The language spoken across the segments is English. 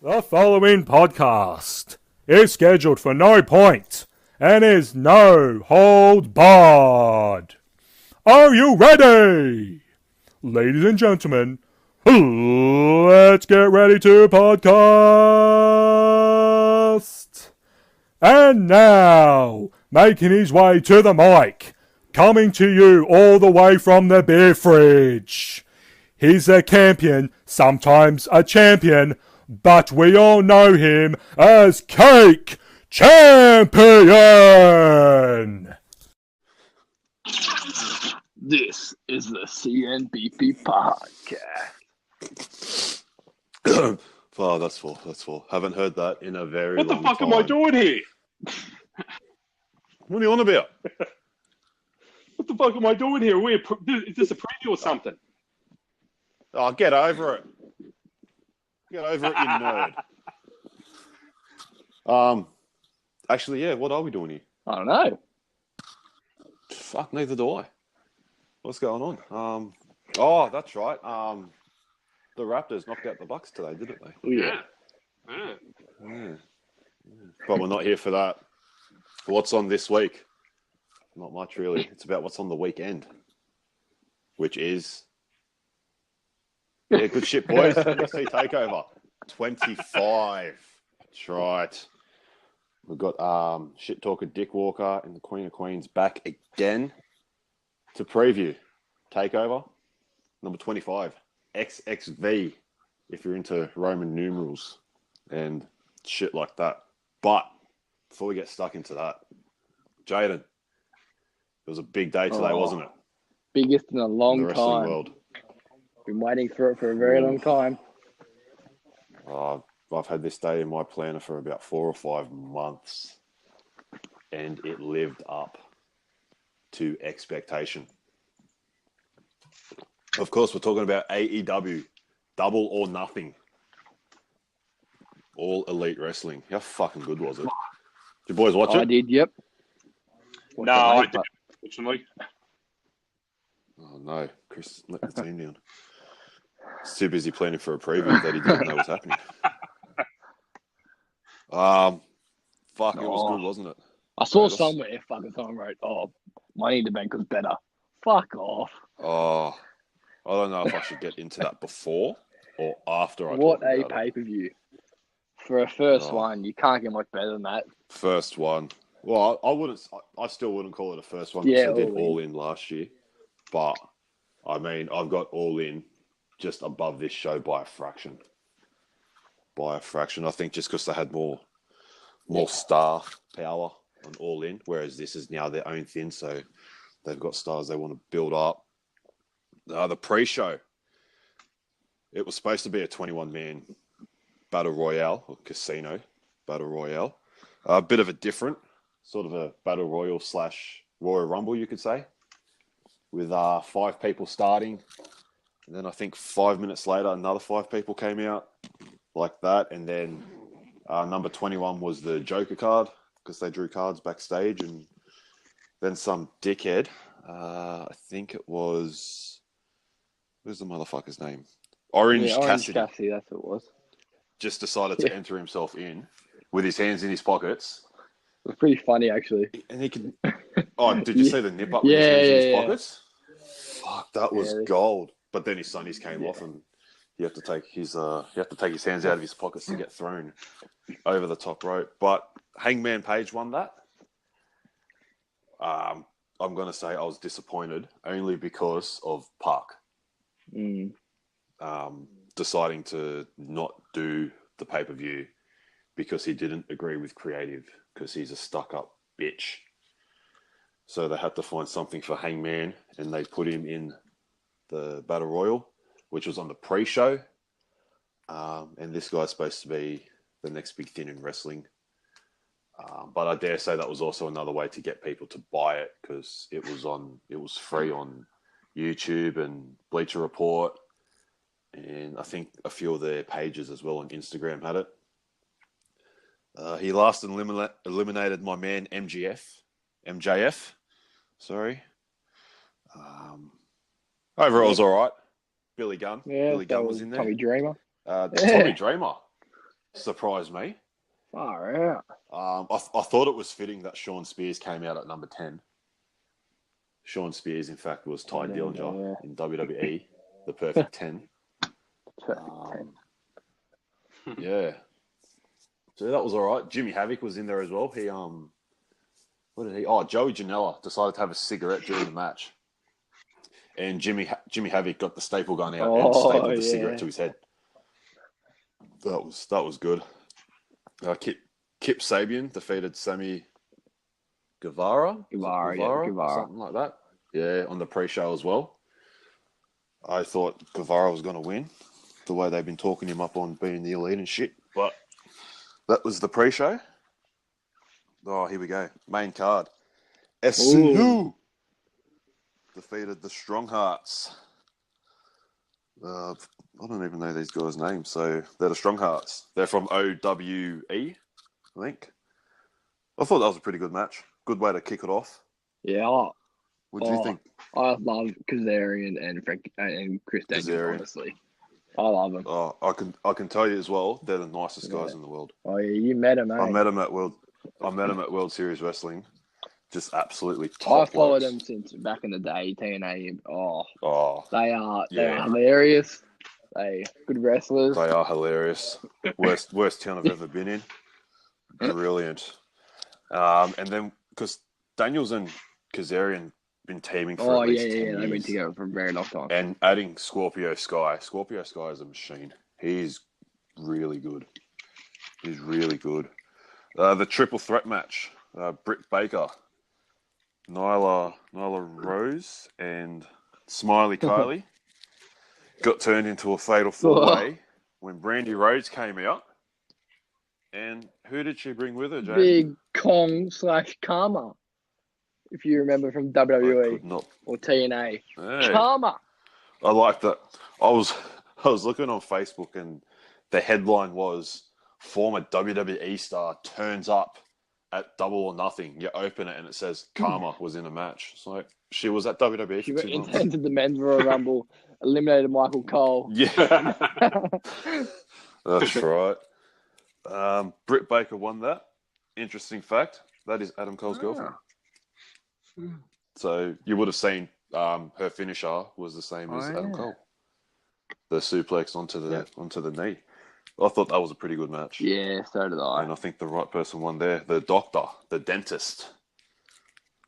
The following podcast is scheduled for no point and is no hold barred. Are you ready? Ladies and gentlemen, let's get ready to podcast. And now, making his way to the mic, coming to you all the way from the beer fridge. He's a campion, sometimes a champion, but we all know him as Cake Champion! This is the CNBP podcast. Oh, that's full. Haven't heard that in a very What the long fuck time. am I doing here? What are you on about? What the fuck am I doing here? Is this a preview or something? Oh, get over it. Get over it, you nerd. Actually, yeah, what are we doing here? I don't know. Fuck, neither do I. What's going on? Oh, that's right. The Raptors knocked out the Bucks today, didn't they? Oh, yeah. Yeah. But we're not here for that. What's on this week? Not much, really. It's about what's on the weekend, which is... Yeah, good shit, boys. NXT Takeover 25. That's right. We've got shit talker Dick Walker and the Queen of Queens back again to preview Takeover number 25. XXV, if you're into Roman numerals and shit like that. But before we get stuck into that, Jaden, it was a big day today, wasn't it? Biggest in a In long the wrestling time. world. Been waiting for it for a very long time. I've had this day in my planner for about 4 or 5 months, and it lived up to expectation. Of course, we're talking about AEW Double or Nothing. All Elite Wrestling. How fucking good was it? Did you boys watch I it? did, yep. No, I didn't. Unfortunately. Oh, no. Chris let the team down. He's too busy planning for a preview that he didn't know was happening. Fuck, it was good, wasn't it? I saw somewhere fucking someone wrote, Money in the Bank was better. Fuck off. Oh, I don't know if I should get into that before or after I What talk a about it. pay-per-view. For a first one, you can't get much better than that. First one. Well, I still wouldn't call it a first one Yeah, because they did All In. All In last year. But, I mean, I've got All In just above this show by a fraction. I think just because they had more star power on All In, whereas this is now their own thing, so they've got stars they want to build up. The pre-show, it was supposed to be a 21-man battle royale or casino battle royale. A bit of a different sort of a battle royal / Royal Rumble, you could say, with 5 people starting. And then I think 5 minutes later, another 5 people came out like that. And then number 21 was the Joker card because they drew cards backstage. And then some dickhead, I think it was, who's the motherfucker's name? Orange Cassidy. Cassidy, that's what it was. Just decided to enter himself in with his hands in his pockets. It was pretty funny, actually. And he could... Oh, did you see the nip up with his hands in his pockets? Fuck, that was gold. But then his sunnies came off, and he had to take his hands out of his pockets to get thrown over the top rope. But Hangman Page won that. I'm gonna say I was disappointed only because of Park deciding to not do the pay-per-view because he didn't agree with creative because he's a stuck-up bitch. So they had to find something for Hangman, and they put him in the Battle Royal, which was on the pre-show. And this guy's supposed to be the next big thing in wrestling. But I dare say that was also another way to get people to buy it because it was free on YouTube and Bleacher Report, and I think a few of their pages as well on Instagram had it. He last eliminated my man MJF. Sorry. Overall, it was all right. Billy Gunn. Yeah, Billy Gunn was in there. Tommy Dreamer. Tommy Dreamer. surprised me. Far out. I thought it was fitting that Sean Spears came out at number 10. Sean Spears, in fact, was Ty Dillinger in WWE, the perfect 10. Perfect 10. Yeah. So that was all right. Jimmy Havoc was in there as well. He what did he? Oh, Joey Janela decided to have a cigarette during the match, and Jimmy Havoc got the staple gun out and stapled the cigarette to his head. That was good. Kip Sabian defeated Sammy Guevara, something like that. Yeah, on the pre-show as well. I thought Guevara was going to win, the way they've been talking him up on being the elite and shit. But that was the pre-show. Oh, here we go. Main card. SCU defeated the Strong Hearts. I don't even know these guys' names, so they're the Strong Hearts. They're from OWE, I think. I thought that was a pretty good match. Good way to kick it off. Yeah. What do you think? I love Kazarian and Chris Daniels, honestly. I love them. Oh, I can tell you as well, they're the nicest guys in the world. Oh yeah, you met them, eh? I met them at World Series Wrestling. Just absolutely top. I followed them since back in the day, TNA. They are Yeah. hilarious. They good wrestlers. They are hilarious. Worst town I've ever been in. Brilliant. And then because Daniels and Kazarian been teaming for at least 10 years. They've been together for a very long time. And adding Scorpio Sky. Scorpio Sky is a machine. He's really good. He's really good. The triple threat match. Britt Baker, Nyla Rose, and Smiley Kylie got turned into a fatal four-way when Brandy Rhodes came out. And who did she bring with her, Jay? Big Kong / Karma, if you remember from WWE or TNA. Hey. Karma. I like that. I was looking on Facebook and the headline was former WWE star turns up at Double or Nothing. You open it and it says Karma was in a match. It's like she was at WWE She for 2 months. entered the Men's Royal Rumble, eliminated Michael Cole. Yeah. That's right. Britt Baker won that. Interesting fact. That is Adam Cole's girlfriend. So you would have seen her finisher was the same as Adam Cole. The suplex onto the knee. I thought that was a pretty good match. Yeah, so did I. And I think the right person won there. The doctor, the dentist.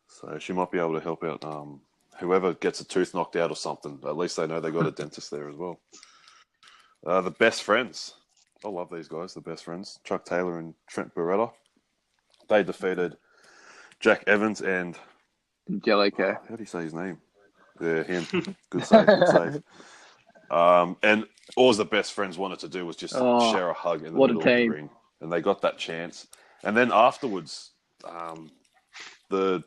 So she might be able to help out whoever gets a tooth knocked out or something. At least they know they got a dentist there as well. The Best Friends. I love these guys, the Best Friends. Chuck Taylor and Trent Beretta. They defeated Jack Evans and Angelico. How do you say his name? Yeah, him. Good save, good save. And all the Best Friends wanted to do was just share a hug in the middle of the ring. And they got that chance. And then afterwards, the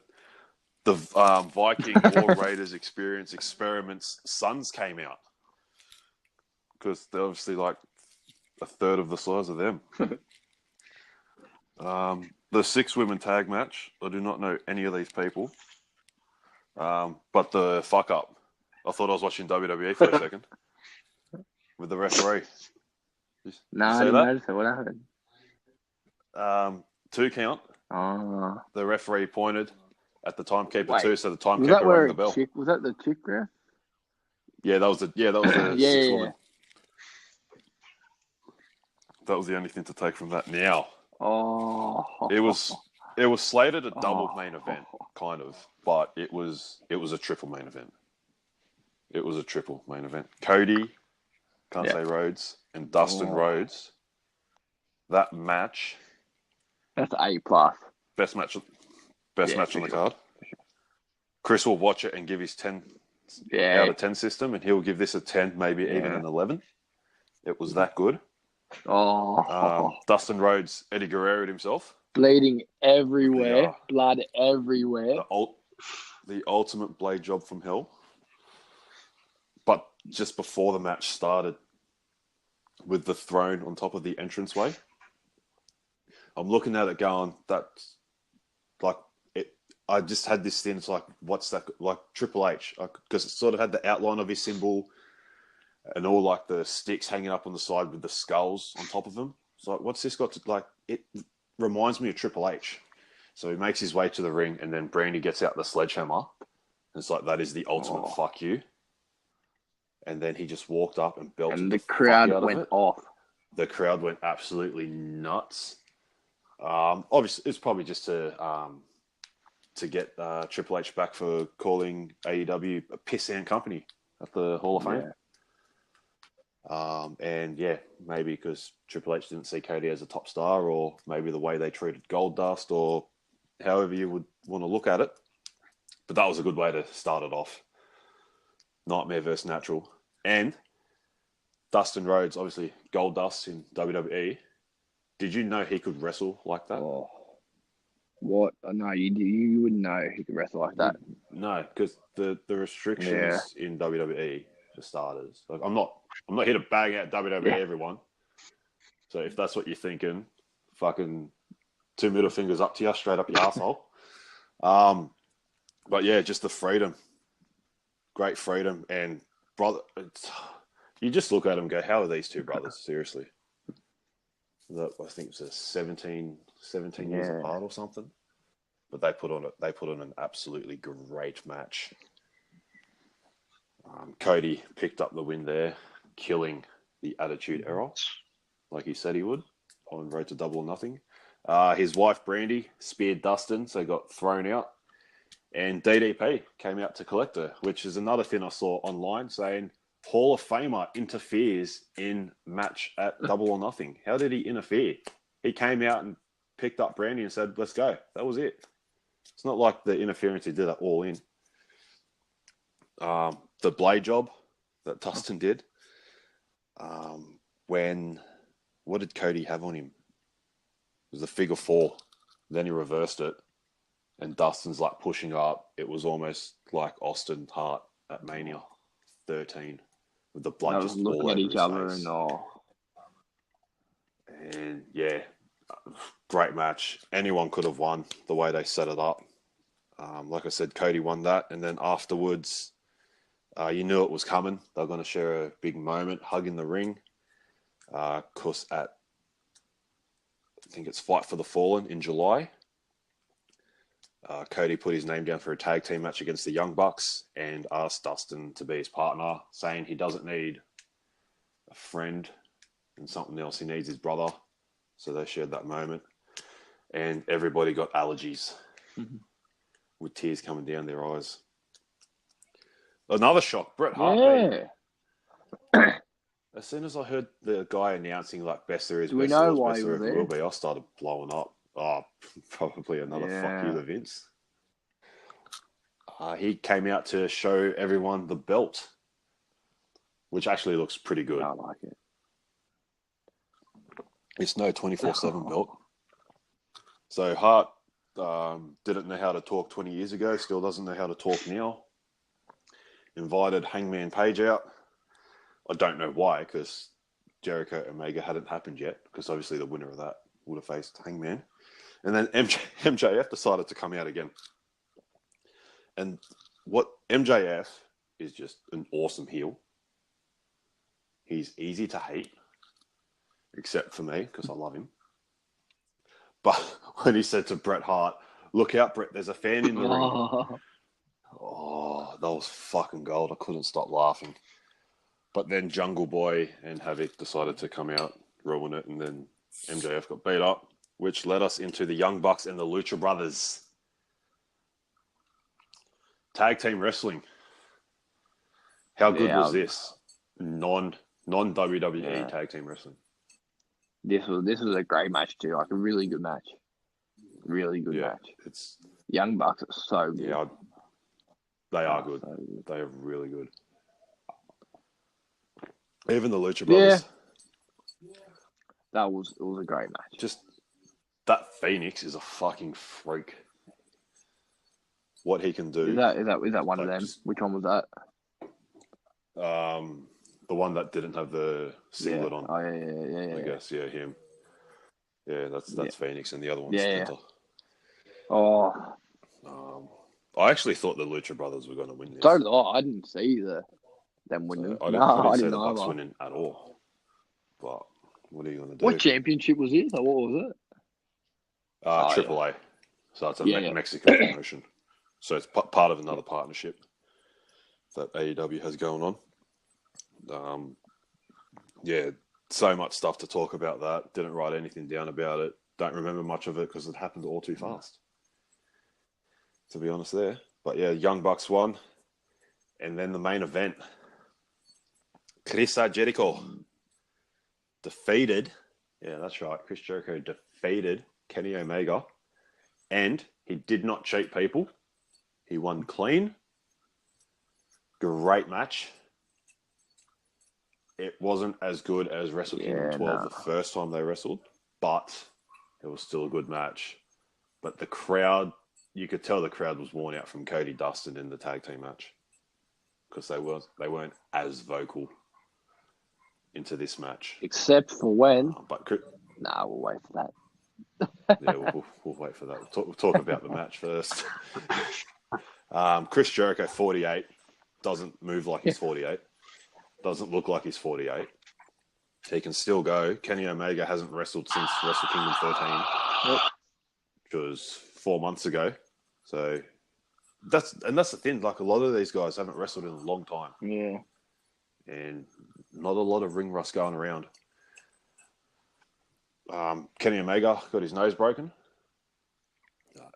Viking War Raiders Experiments sons came out. Because they're obviously like a third of the size of them. The 6-women tag match, I do not know any of these people. But the fuck up. I thought I was watching WWE for a second. With the referee. No, I didn't notice it. What happened? 2 count. Oh. The referee pointed at the timekeeper too, so the timekeeper rang the bell. Was that the chick ref? Yeah, that was the 6-woman. That was the only thing to take from that. Now, it was slated a double main event, kind of, but it was a triple main event. It was a triple main event. Cody, can't say Rhodes, and Dustin Rhodes. That match. That's A+. Best match on the card. Chris will watch it and give his 10 out of 10 system, and he'll give this a 10, maybe even an 11. It was that good. Dustin Rhodes, Eddie Guerrero himself. Bleeding everywhere. Blood everywhere. The ultimate blade job from hell. But just before the match started, with the throne on top of the entranceway, I'm looking at it going, that's like it. I just had this thing. It's like, what's that? Like Triple H, because it sort of had the outline of his symbol. And all like the sticks hanging up on the side with the skulls on top of them. It's like, what's this got to like? It reminds me of Triple H. So he makes his way to the ring, and then Brandy gets out the sledgehammer. And it's like, that is the ultimate fuck you. And then he just walked up and belted And the fuck crowd out went of it. off. The crowd went absolutely nuts. Obviously, it's probably just to get Triple H back for calling AEW a pissant company at the Hall of Fame. And yeah, maybe because Triple H didn't see Cody as a top star, or maybe the way they treated Goldust, or however you would want to look at it. But that was a good way to start it off. Nightmare versus Natural. And Dustin Rhodes, obviously Goldust in WWE. Did you know he could wrestle like that? Oh. What? No, you wouldn't know he could wrestle like that. No, because the restrictions in WWE, for starters. Like, I'm not here to bang out WWE, everyone. So if that's what you're thinking, fucking 2 middle fingers up to you, straight up your asshole. But yeah, just the freedom, great freedom, and brother, you just look at them and go, how are these two brothers? Seriously, I think it was 17 years apart or something. But they put on an absolutely great match. Cody picked up the win there, killing the Attitude Era, like he said he would, on Road to Double or Nothing. His wife, Brandy, speared Dustin, so got thrown out. And DDP came out to collect her, which is another thing I saw online saying Hall of Famer interferes in match at Double or Nothing. How did he interfere? He came out and picked up Brandy and said, let's go. That was it. It's not like the interference he did at All In. The blade job that Dustin did, what did Cody have on him? It was the figure 4. Then he reversed it, and Dustin's like pushing up. It was almost like Austin Hart at Mania 13, with the blood just looking all at over each his other face. And yeah, great match. Anyone could have won the way they set it up. Like I said, Cody won that, and then afterwards, you knew it was coming. They were going to share a big moment, hug in the ring. Because I think it's Fight for the Fallen in July, Cody put his name down for a tag team match against the Young Bucks and asked Dustin to be his partner, saying he doesn't need a friend and something else. He needs his brother. So they shared that moment. And everybody got allergies with tears coming down their eyes. Another shock, Bret Hart. As soon as I heard the guy announcing like best there is, Do we best know there was, why best he there was ever there? will be, I started blowing up. Oh, probably another fuck you to Vince. He came out to show everyone the belt, which actually looks pretty good. I like it. It's no 24/7 belt. So Hart didn't know how to talk 20 years ago, still doesn't know how to talk now. Invited Hangman Page out. I don't know why, because Jericho Omega hadn't happened yet, because obviously the winner of that would have faced Hangman. And then MJF decided to come out again. And what MJF is just an awesome heel. He's easy to hate, except for me, because I love him. But when he said to Bret Hart, look out, Bret, there's a fan in the ring. Oh, that was fucking gold. I couldn't stop laughing. But then Jungle Boy and Havoc decided to come out, ruin it, and then MJF got beat up, which led us into the Young Bucks and the Lucha Brothers. Tag team wrestling. How good was this? Non-WWE tag team wrestling. This was a great match too, like a really good match. Really good match. It's Young Bucks are so good. Yeah, they are good. So good. They are really good. Even the Lucha Brothers. Yeah. It was a great match. Just that Phoenix is a fucking freak. What he can do. Is that one of them? Which one was that? The one that didn't have the singlet on. Oh yeah. I guess, him. Yeah, that's Phoenix, and the other one's Yeah. Splinter. Oh. I actually thought the Lucha Brothers were going to win this. So did I. I didn't see them winning. I didn't see the Bucks winning at all. But What are you going to do? What championship was it? Or what was it? Triple A. So it's a Yeah. Mexican promotion. So it's part of another partnership that AEW has going on. Yeah, so much stuff to talk about that. Didn't write anything down about it. Don't remember much of it because it happened all too fast, to be honest there. But yeah, Young Bucks won. And then the main event. Chris Jericho defeated, yeah, that's right, Chris Jericho defeated Kenny Omega. And he did not cheat people. He won clean. Great match. It wasn't as good as Wrestle Kingdom 12 the first time they wrestled, but it was still a good match. But the crowd, you could tell the crowd was worn out from Cody Dustin in the tag team match because they weren't as vocal into this match. Except for when? Nah, we'll wait for that. Yeah, we'll wait for that. We'll talk about the match first. Chris Jericho, 48, doesn't move like he's 48. Doesn't look like he's 48. He can still go. Kenny Omega hasn't wrestled since Wrestle Kingdom 13, which was 4 months ago. So that's the thing. Like, a lot of these guys haven't wrestled in a long time. Yeah. And not a lot of ring rust going around. Kenny Omega got his nose broken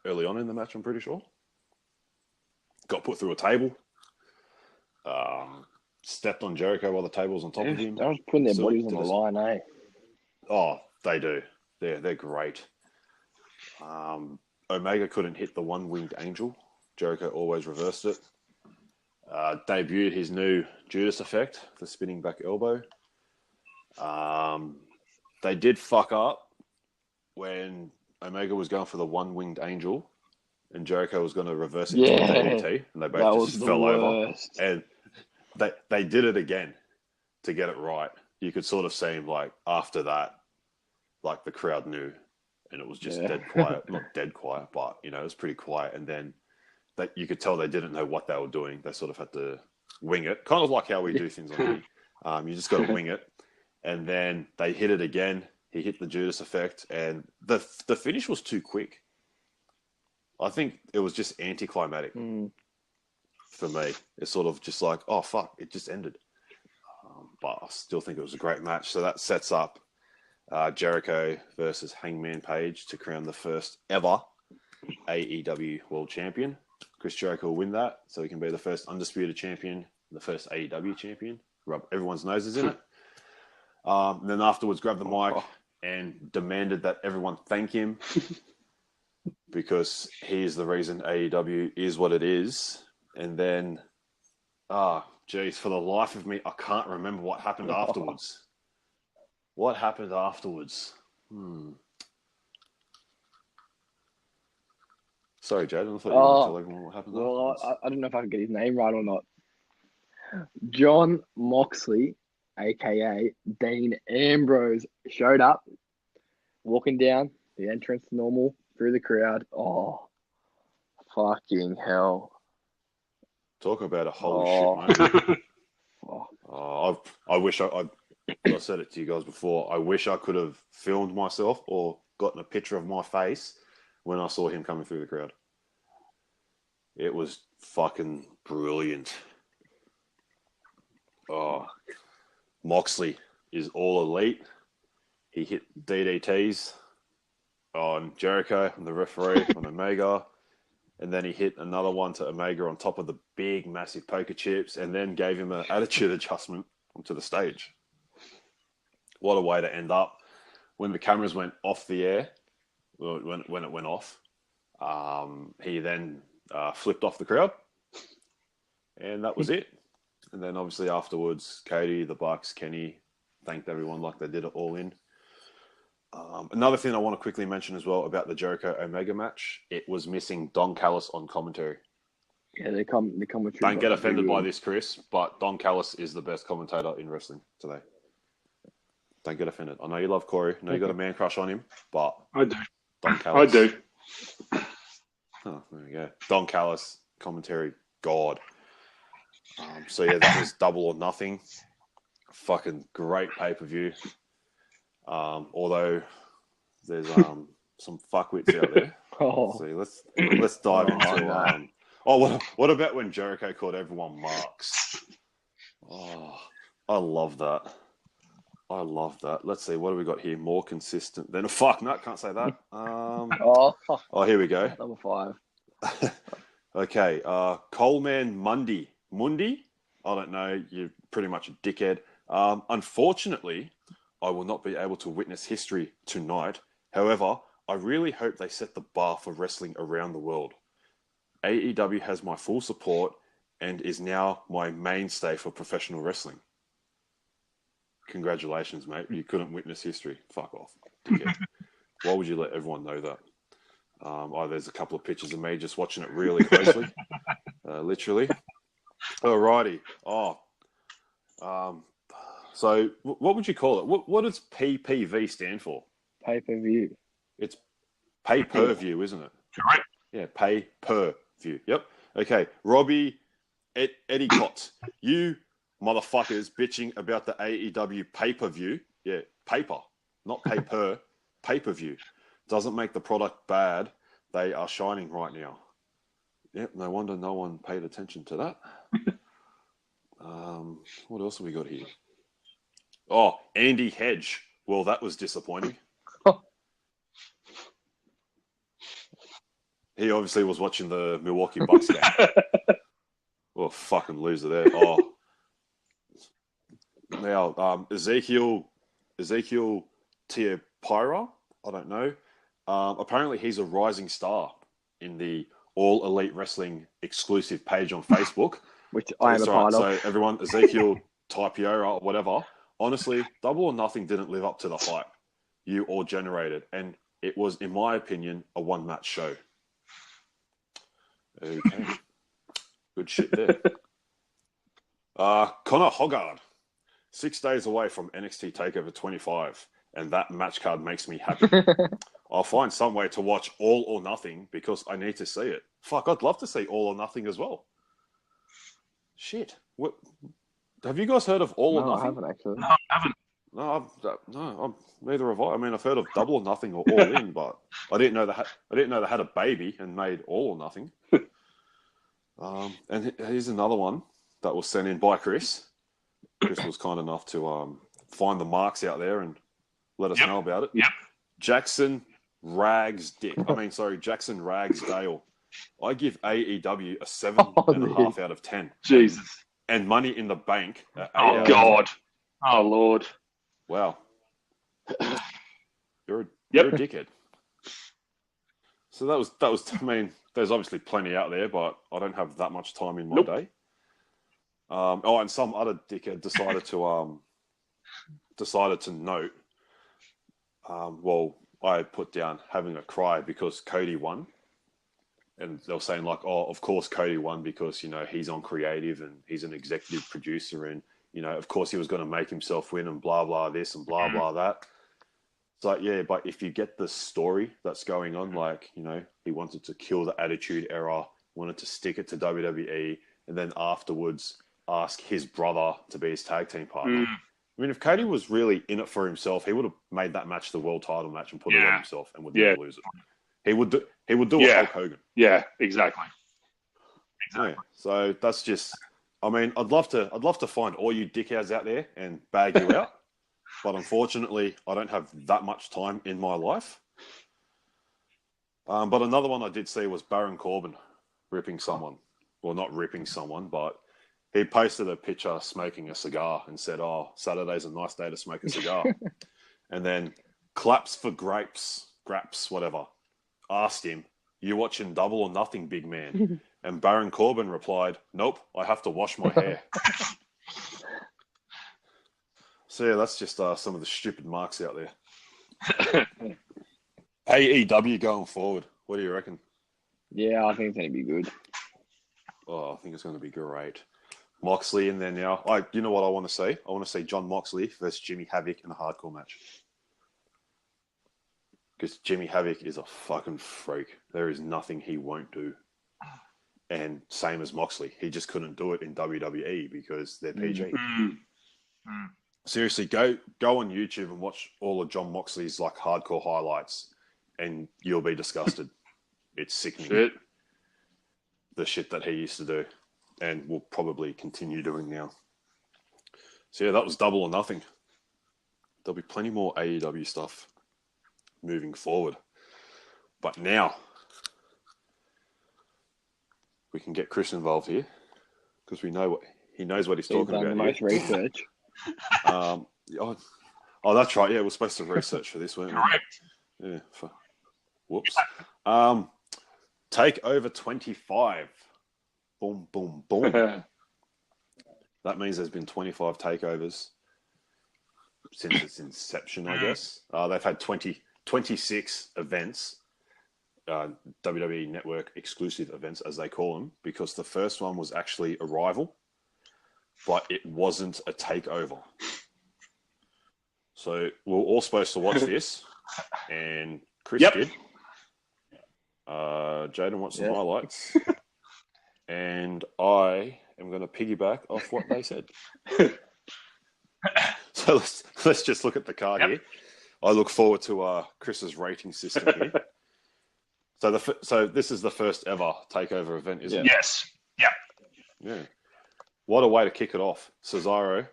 early on in the match, I'm pretty sure. Got put through a table. Stepped on Jericho while the table was on top of him. They was putting their bodies on the line, eh? Oh, they do. They're great. Omega couldn't hit the one-winged angel. Jericho always reversed it. Debuted his new Judas effect, the spinning back elbow. They did fuck up when Omega was going for the one-winged angel and Jericho was going to reverse it to a DDT, and they both just fell over. And they did it again to get it right. You could sort of see him, like, after that, like, the crowd knew, and it was just dead quiet. Not dead quiet, but, you know, it was pretty quiet. And then you could tell they didn't know what they were doing. They sort of had to wing it, kind of like how we do things on here. You just got to wing it. And then they hit it again. He hit the Judas effect, and the finish was too quick. I think it was just anticlimactic for me. It's sort of just like, oh, fuck, it just ended. But I still think it was a great match. So that sets up Jericho versus Hangman Page to crown the first ever AEW World Champion. Chris Jericho will win that, so he can be the first undisputed champion, the first AEW champion. Rub everyone's noses in it. Then afterwards, grabbed the mic and demanded that everyone thank him because he is the reason AEW is what it is. And then, for the life of me, I can't remember what happened afterwards. What happened afterwards? Sorry, Jade, I thought you were telling me what happened afterwards. I don't know if I can get his name right or not. John Moxley, a.k.a. Dean Ambrose, showed up, walking down the entrance normal, through the crowd. Oh, fucking hell. Talk about a holy shit moment. I wish I said it to you guys before. I wish I could have filmed myself or gotten a picture of my face when I saw him coming through the crowd. It was fucking brilliant. Oh, Moxley is all elite. He hit DDTs on Jericho, on the referee, on Omega. And then he hit another one to Omega on top of the big, massive poker chips, and then gave him an attitude adjustment onto the stage. What a way to end up. When the cameras went off the air, when it went off, he then flipped off the crowd, and that was it. And then obviously afterwards, Cody, the Bucks, Kenny thanked everyone like they did it all in. Another thing I want to quickly mention as well about the Jericho Omega match, it was missing Don Callis on commentary. Yeah, the commentary. Don't get offended by this, Chris, but Don Callis is the best commentator in wrestling today. Don't get offended. I know you love Corey. I know you got a man crush on him, but I do. Don Callis. I do. Oh, there we go. Don Callis, commentary, God. So yeah, that was Double or Nothing. Fucking great pay-per-view. Although there's some fuckwits out there. Oh, See, let's dive into. no. What about when Jericho called everyone marks? Oh, I love that. I love that. Let's see, what do we got here? More consistent than fuck. No, can't say that. oh, Here we go. number 5. Okay, Coleman Mundi. I don't know. You're pretty much a dickhead. Unfortunately, I will not be able to witness history tonight. However, I really hope they set the bar for wrestling around the world. AEW has my full support and is now my mainstay for professional wrestling. Congratulations, mate. You couldn't witness history. Fuck off, dickhead. Why would you let everyone know that? There's a couple of pictures of me just watching it really closely. Literally. Alrighty. So what would you call it? What does PPV stand for? Pay-per-view. It's pay per view, isn't it? Correct. Yeah, pay per view. Yep. Okay, Robbie, Eddie Cotts, you motherfuckers bitching about the AEW pay-per-view. Yeah, paper, not pay-per-view. Doesn't make the product bad. They are shining right now. Yep, no wonder no one paid attention to that. What else have we got here? Oh, Andy Hedge. Well, that was disappointing. He obviously was watching the Milwaukee Bucks game. Oh, fucking loser there. Oh. Now, Ezekiel Tiapira, I don't know. Apparently, he's a rising star in the All Elite Wrestling exclusive page on Facebook. Which I am a part of. So everyone, Ezekiel Tiapira or whatever, honestly, Double or Nothing didn't live up to the hype you all generated. And it was, in my opinion, a one-match show. Okay. Good shit there. Connor Hoggard, 6 days away from NXT Takeover 25, and that match card makes me happy. I'll find some way to watch All or Nothing because I need to see it. Fuck, I'd love to see All or Nothing as well. Shit. What? Have you guys heard of All or Nothing? I haven't actually. No, I haven't. No, neither have I. I mean, I've heard of Double or Nothing or All In, but I didn't know they had a baby and made All or Nothing. And here's another one that was sent in by Chris. Chris was kind enough to find the marks out there and let us know about it. Yep. Jackson Ragsdale. I give AEW a 7.5 out of 10. Jesus. And Money in the Bank. Oh, God. Oh, Lord. Wow. You're a dickhead. So that was. I mean, there's obviously plenty out there, but I don't have that much time in my day. And some other dickhead decided to note. Well, I put down having a cry because Cody won, and they were saying like, "Oh, of course Cody won because he's on creative and he's an executive producer, and of course he was going to make himself win and blah blah this and blah blah that." It's like, yeah, but if you get the story that's going on, like, he wanted to kill the Attitude Era, wanted to stick it to WWE, and then afterwards ask his brother to be his tag team partner. I mean, if Cody was really in it for himself, he would have made that match the world title match and put it on himself and would never lose it. He would do it Hulk Hogan. Yeah, exactly. Yeah, so that's just. I mean, I'd love to find all you dickheads out there and bag you out, but unfortunately, I don't have that much time in my life. But another one I did see was Baron Corbin ripping someone. Well, not ripping someone, but he posted a picture smoking a cigar and said, "Oh, Saturday's a nice day to smoke a cigar." And then Claps for Graps, whatever, asked him, "You watching Double or Nothing, big man?" And Baron Corbin replied, "Nope, I have to wash my hair." So yeah, that's just some of the stupid marks out there. AEW going forward, what do you reckon? Yeah, I think it's going to be good. Oh, I think it's going to be great. Moxley in there now. You know what I want to see? I want to see John Moxley versus Jimmy Havoc in a hardcore match. Because Jimmy Havoc is a fucking freak. There is nothing he won't do. And same as Moxley. He just couldn't do it in WWE because they're PG. seriously, go on YouTube and watch all of John Moxley's like hardcore highlights, and you'll be disgusted. It's sickening. Shit. The shit that he used to do, and will probably continue doing now. So yeah, that was Double or Nothing. There'll be plenty more AEW stuff moving forward, but now we can get Chris involved here because he knows what he's talking done about. the most research. Oh, that's right. Yeah, we're supposed to research for this, weren't we? Correct. Yeah. Whoops. Takeover 25. Boom, boom, boom. That means there's been 25 takeovers since its inception, I guess. They've had 26 events, WWE Network exclusive events, as they call them, because the first one was actually Arrival, but it wasn't a takeover. So we're all supposed to watch this, and Chris did. Jaden wants some highlights, and I am going to piggyback off what they said. So let's just look at the card here. I look forward to Chris's rating system here. So this is the first ever takeover event, isn't it? Yes. Yeah. Yeah. What a way to kick it off. Cesaro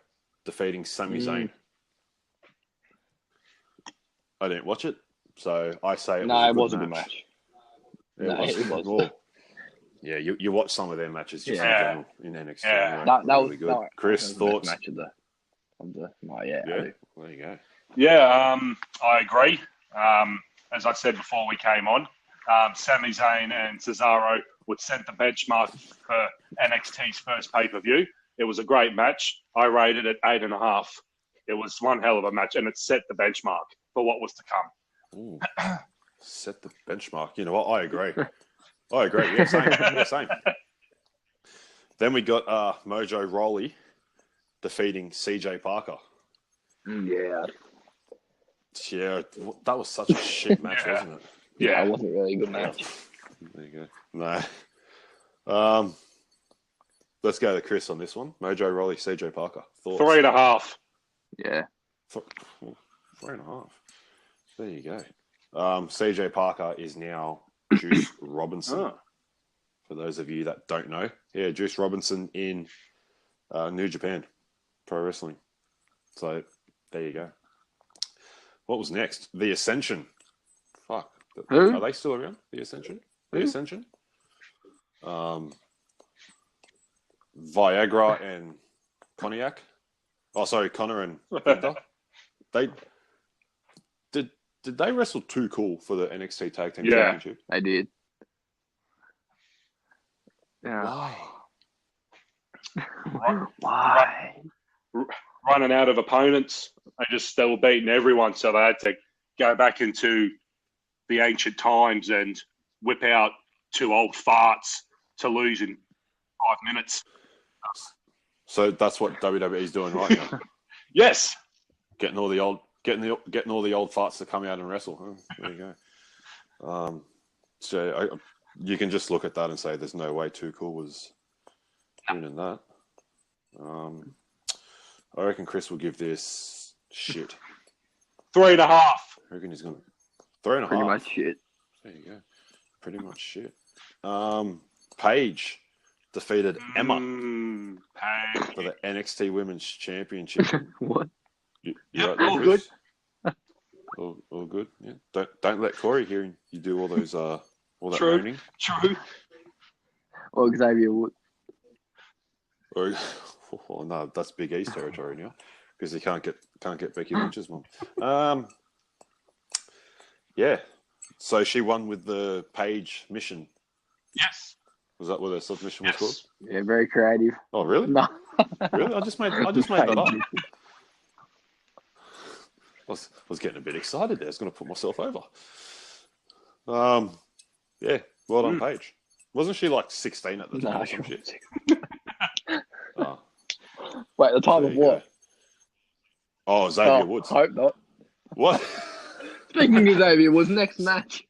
defeating Sami Zayn. I didn't watch it, so I say it was a good match. It was. Well, yeah, you watch some of their matches just in general in NXT. Yeah. That was really good. Chris, thoughts? Match of the Yeah, there you go. Yeah, I agree. As I said before we came on, Sami Zayn and Cesaro would set the benchmark for NXT's first pay-per-view. It was a great match. I rated it 8.5. It was one hell of a match, and it set the benchmark for what was to come. Ooh. Set the benchmark. You know what? I agree. Yeah, same. Then we got Mojo Rawley defeating CJ Parker. Yeah. Yeah, that was such a shit match, wasn't it? Yeah, it wasn't really a good match. There you go. No. Let's go to Chris on this one. Mojo Rawley, CJ Parker. Thoughts? 3.5. Yeah. 3.5. There you go. CJ Parker is now Juice Robinson. For those of you that don't know. Yeah, Juice Robinson in New Japan Pro Wrestling. So, there you go. What was next? The Ascension. Fuck. Who? Are they still around? The Ascension? The Ascension? Viagra and Cognac. Oh, sorry, Connor and Victor. Did they wrestle Too Cool for the NXT Tag Team Championship? They did. Why? Why? Running out of opponents. They were beating everyone, so they had to go back into the ancient times and whip out 2 old farts to lose in 5 minutes. So that's what WWE's doing right now. Yes. Getting all the old farts to come out and wrestle. Huh? There you go. So you can just look at that and say there's no way Too Cool was winning that. I reckon Chris will give this shit. 3.5. I reckon he's going to 3.5. Pretty much shit. There you go. Pretty much shit. Paige defeated Emma for the NXT Women's Championship. What? You Yep, right there, all Chris? All good. Yeah. Don't let Corey hear you do all those all that True. moaning. True. Or Xavier Wood. Or no, that's Big E's territory now because he can't get Becky Lynch's mom. Yeah. So she won with the Paige mission. Yes. Was that what her submission was called? Yeah, very creative. Oh, really? No. Really? I just made that up. I was getting a bit excited there. I was going to put myself over. Yeah. Well done, Paige. Wasn't she like 16 at the time? No, Or some shit? Oh, Wait, the time there of you what? go. Oh, Xavier Woods. Hope not. What? Speaking of Xavier Woods, next match.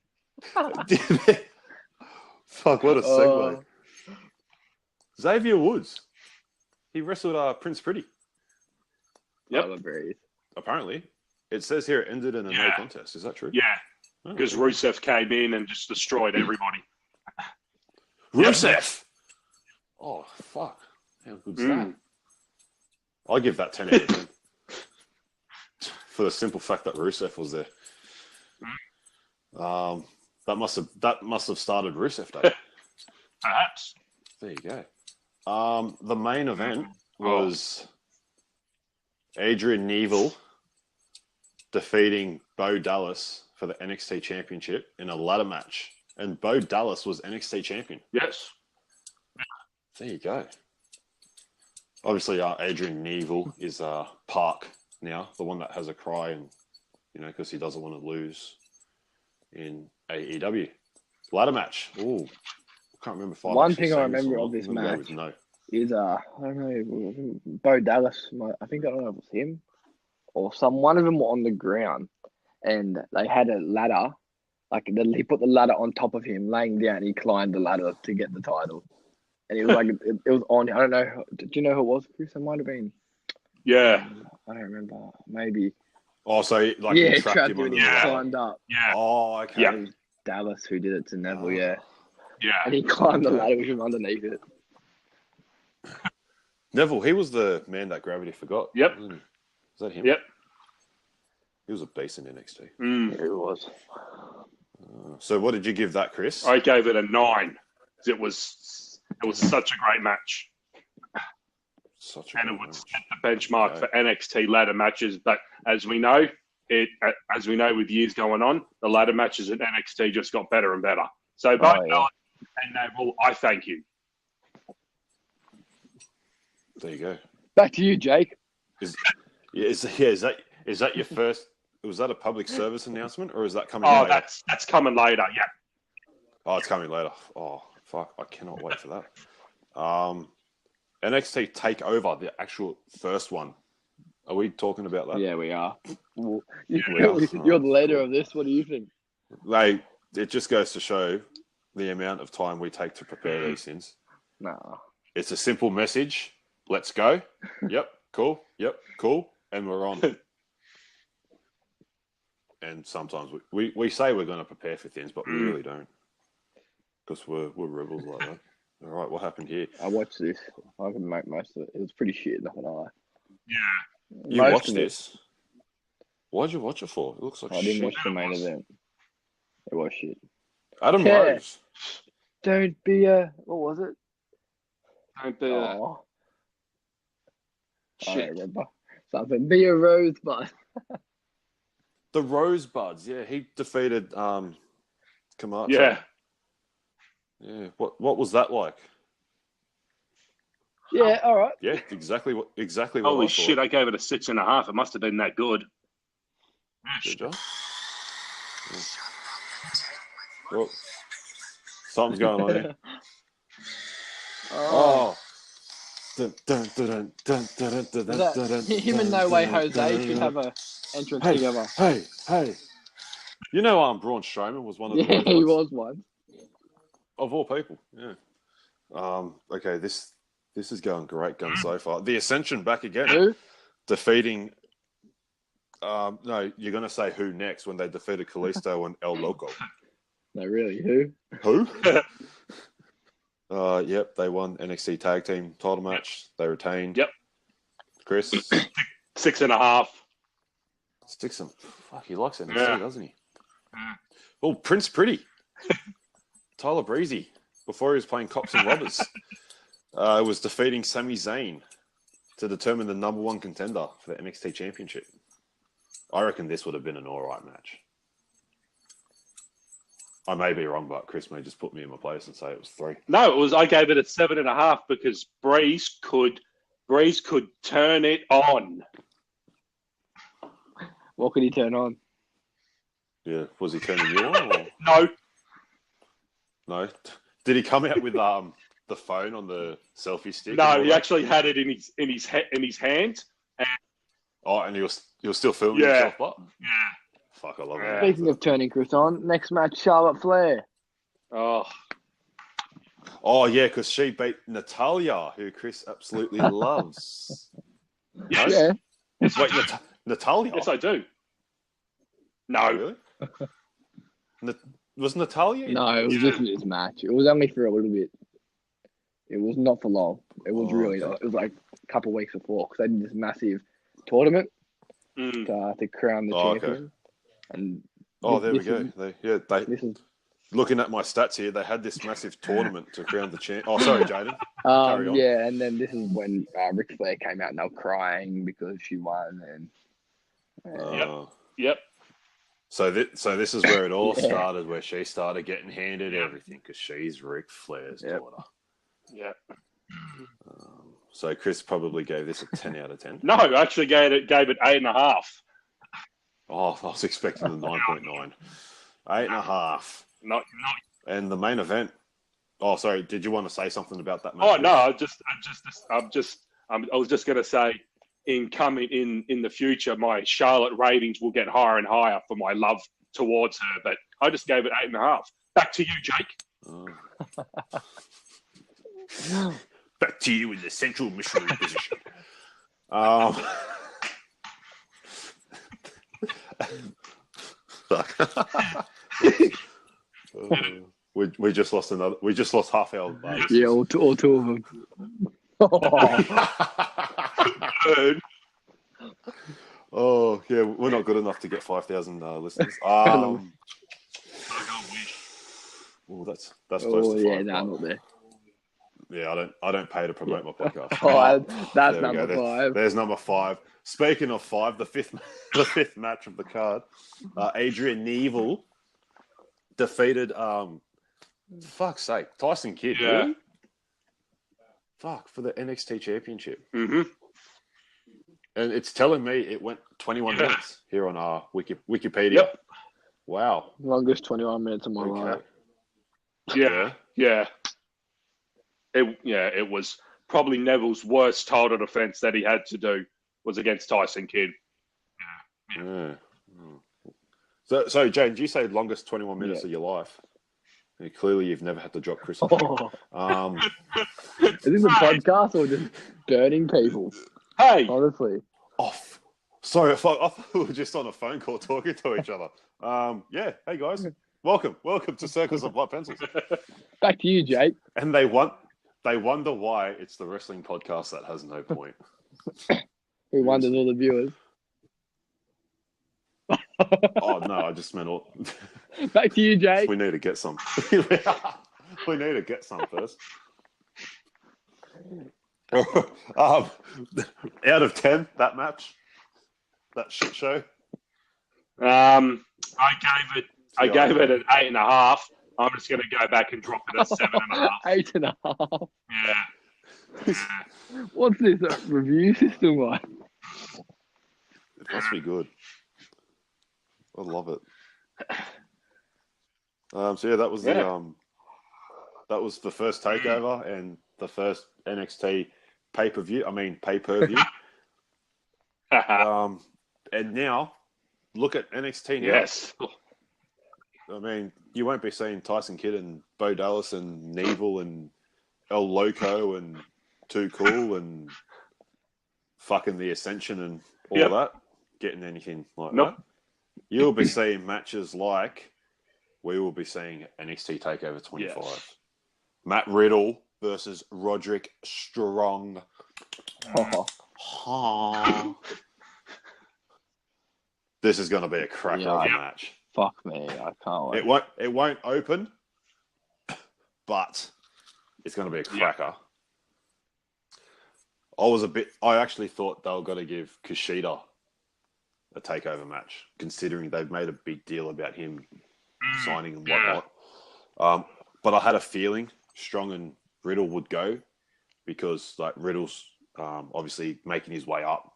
Fuck, what a segue. Xavier Woods. He wrestled Prince Pretty. Yep. Tyler Breeze. Apparently, it says here it ended in a no Yeah. contest. Is that true? Yeah, Oh. because Rusev came in and just destroyed everybody. Rusev. Oh fuck! How good's that? I'll give that 10 out of 10 for the simple fact that Rusev was there. That must have started Rusev Day. Perhaps. There you go. The main event was Adrian Neville defeating Bo Dallas for the NXT Championship in a ladder match, and Bo Dallas was NXT champion. Yes. There you go. Obviously, Adrian Neville is Park now, the one that has a cry, and because he doesn't want to lose in AEW ladder match. Ooh, I can't remember. One thing I remember of this match is I don't know, Bo Dallas. I don't know if it was him or one of them were on the ground, and they had a ladder. He put the ladder on top of him, laying down. He climbed the ladder to get the title. And it was like it was on. I don't know. Do you know who it was, Chris? It might have been. Yeah. I don't remember. Maybe. Oh, so he trapped him when he climbed up. Yeah. Oh, okay. Yeah. It was Dallas who did it to Neville. Yeah. Yeah. And he climbed the ladder with him underneath it. Neville, he was the man that gravity forgot. Yep. Is that him? Yep. He was a beast in NXT. Yeah, it was. So what did you give that, Chris? I gave it a 9. It was such a great match. And it would set the benchmark for NXT ladder matches. But as we know, with years going on, the ladder matches at NXT just got better and better. So, both Dallas and Neville, I thank you. There you go. Back to you, Jake. Is that your first? Was that a public service announcement, or is that coming? Oh, later? that's coming later. Yeah. Oh, it's coming later. Oh, fuck! I cannot wait for that. NXT Takeover, the actual first one. Are we talking about that? Yeah, we are. You're the leader of this. What do you think? It just goes to show the amount of time we take to prepare these things. No. It's a simple message. Let's go. Yep. Cool. Yep. Cool. And we're on. And sometimes we say we're going to prepare for things, but we really don't. Because we're rebels like that. All right, what happened here? I watched this. I can make most of it. It was pretty shit, not gonna lie. Yeah. You watched this? Why'd you watch it for? It looks like I didn't watch the main event. It was shit. Adam Rose. Don't be a... What was it? Don't be a... I don't remember. Something. Be a rosebud. The Rosebuds, yeah. He defeated Camacho. Yeah. Yeah. What was that like? Yeah, all right. Yeah, exactly what Holy shit, I gave it a 6.5. It must have been that good. Good job. Yeah. Well, something's going on here. Oh. Him and No Way Jose should have a entrance together. Hey. You know Braun Strowman was one of the he was one. Of all people, yeah. Okay, this is going great guns so far. The Ascension back again. Who? Defeating no, you're gonna say who next when they defeated Kalisto and El Loco. No, really, who? Who? Yep, they won NXT Tag Team title match. Yep. They retained. Yep. Chris? 6.5. 6 and fuck, he likes NXT, doesn't he? Oh, Prince Pretty. Tyler Breezy, before he was playing Cops and Robbers, was defeating Sami Zayn to determine the number one contender for the NXT Championship. I reckon this would have been an alright match. I may be wrong, but Chris may just put me in my place and say it was 3. No, it was. I gave it a 7.5 because Breeze could turn it on. What could he turn on? Yeah, was he turning you on? Or? No. No. Did he come out with the phone on the selfie stick? No, he actually had it in his hand. And he was still filming himself, but yeah. Fuck, I love it. Speaking of turning Chris on, next match, Charlotte Flair. Oh yeah, because she beat Natalia, who Chris absolutely loves. Yes. Yeah. Wait, Natalia? Yes, I do. No. Really? Was Natalia? No, it was just this match. It was only for a little bit. It was not for long. It was really okay. not. It was like a couple of weeks before because they did this massive tournament to crown the champion. Okay. And There we this go. is- They This is looking at my stats here. They had this massive tournament to crown the champ. Oh, sorry, Jaden. Carry on. yeah, and then this is when Ric Flair came out and they were crying because she won. And Yep. So this is where it all Yeah. started, where she started getting handed everything because she's Ric Flair's daughter. Yeah. So Chris probably gave this a 10 out of 10. No, I actually gave it 8.5. Oh, I was expecting the 9.9. 8.5. Not. And the main event. Oh, sorry. Did you want to say something about that match? Oh no, I was just going to say, in the future, my Charlotte ratings will get higher and higher for my love towards her. But I just gave it 8.5. Back to you, Jake. Back to you in the central missionary position. We just lost another. We just lost half our. yeah, all two of them. Oh yeah, we're not good enough to get 5,000 listeners. That's close to 5. Not there. Yeah, I don't pay to promote my podcast. That's There we number go. 5. There's number 5. Speaking of 5, the fifth match of the card, Adrian Neville defeated fuck's sake, Tyson Kidd. Yeah. Really? Fuck, for the NXT Championship. Mm-hmm. And it's telling me it went 21 minutes here on our Wikipedia. Yep. Wow. Longest 21 minutes of my life. Yeah. It was probably Neville's worst title defense that he had to do was against Tyson Kidd. Yeah. So Jane, did you say longest 21 minutes of your life? And clearly, you've never had to drop Chris. Is this a podcast or just burning people? Hey, Honestly. Off. Sorry, I thought we were just on a phone call talking to each other. Hey guys, welcome to Circles of Blunt Pencils. Back to you, Jake. And they wonder why it's the wrestling podcast that has no point. Who wonders all the viewers? Oh no, I just meant all. Back to you, Jake. We need to get some. We need to get some first. Out of 10, that match, that shit show. I gave it an 8.5. I'm just going to go back and drop it at 7.5. 8.5. Yeah. What's this review system like? It must be good. I love it. That was that was the first takeover and the first NXT pay-per-view. Pay-per-view. And now, look at NXT now. Yes. You won't be seeing Tyson Kidd and Bo Dallas and Neville and El Loco and Too Cool and fucking The Ascension and all that getting anything like that. You'll be seeing matches like we will be seeing NXT TakeOver 25. Yes. Matt Riddle versus Roderick Strong. This is going to be a cracker of a match. Fuck me, I can't wait. It won't open, but it's going to be a cracker. I actually thought they were going to give Kushida a takeover match, considering they've made a big deal about him signing and whatnot. But I had a feeling Strong and Riddle would go because Riddle's obviously making his way up,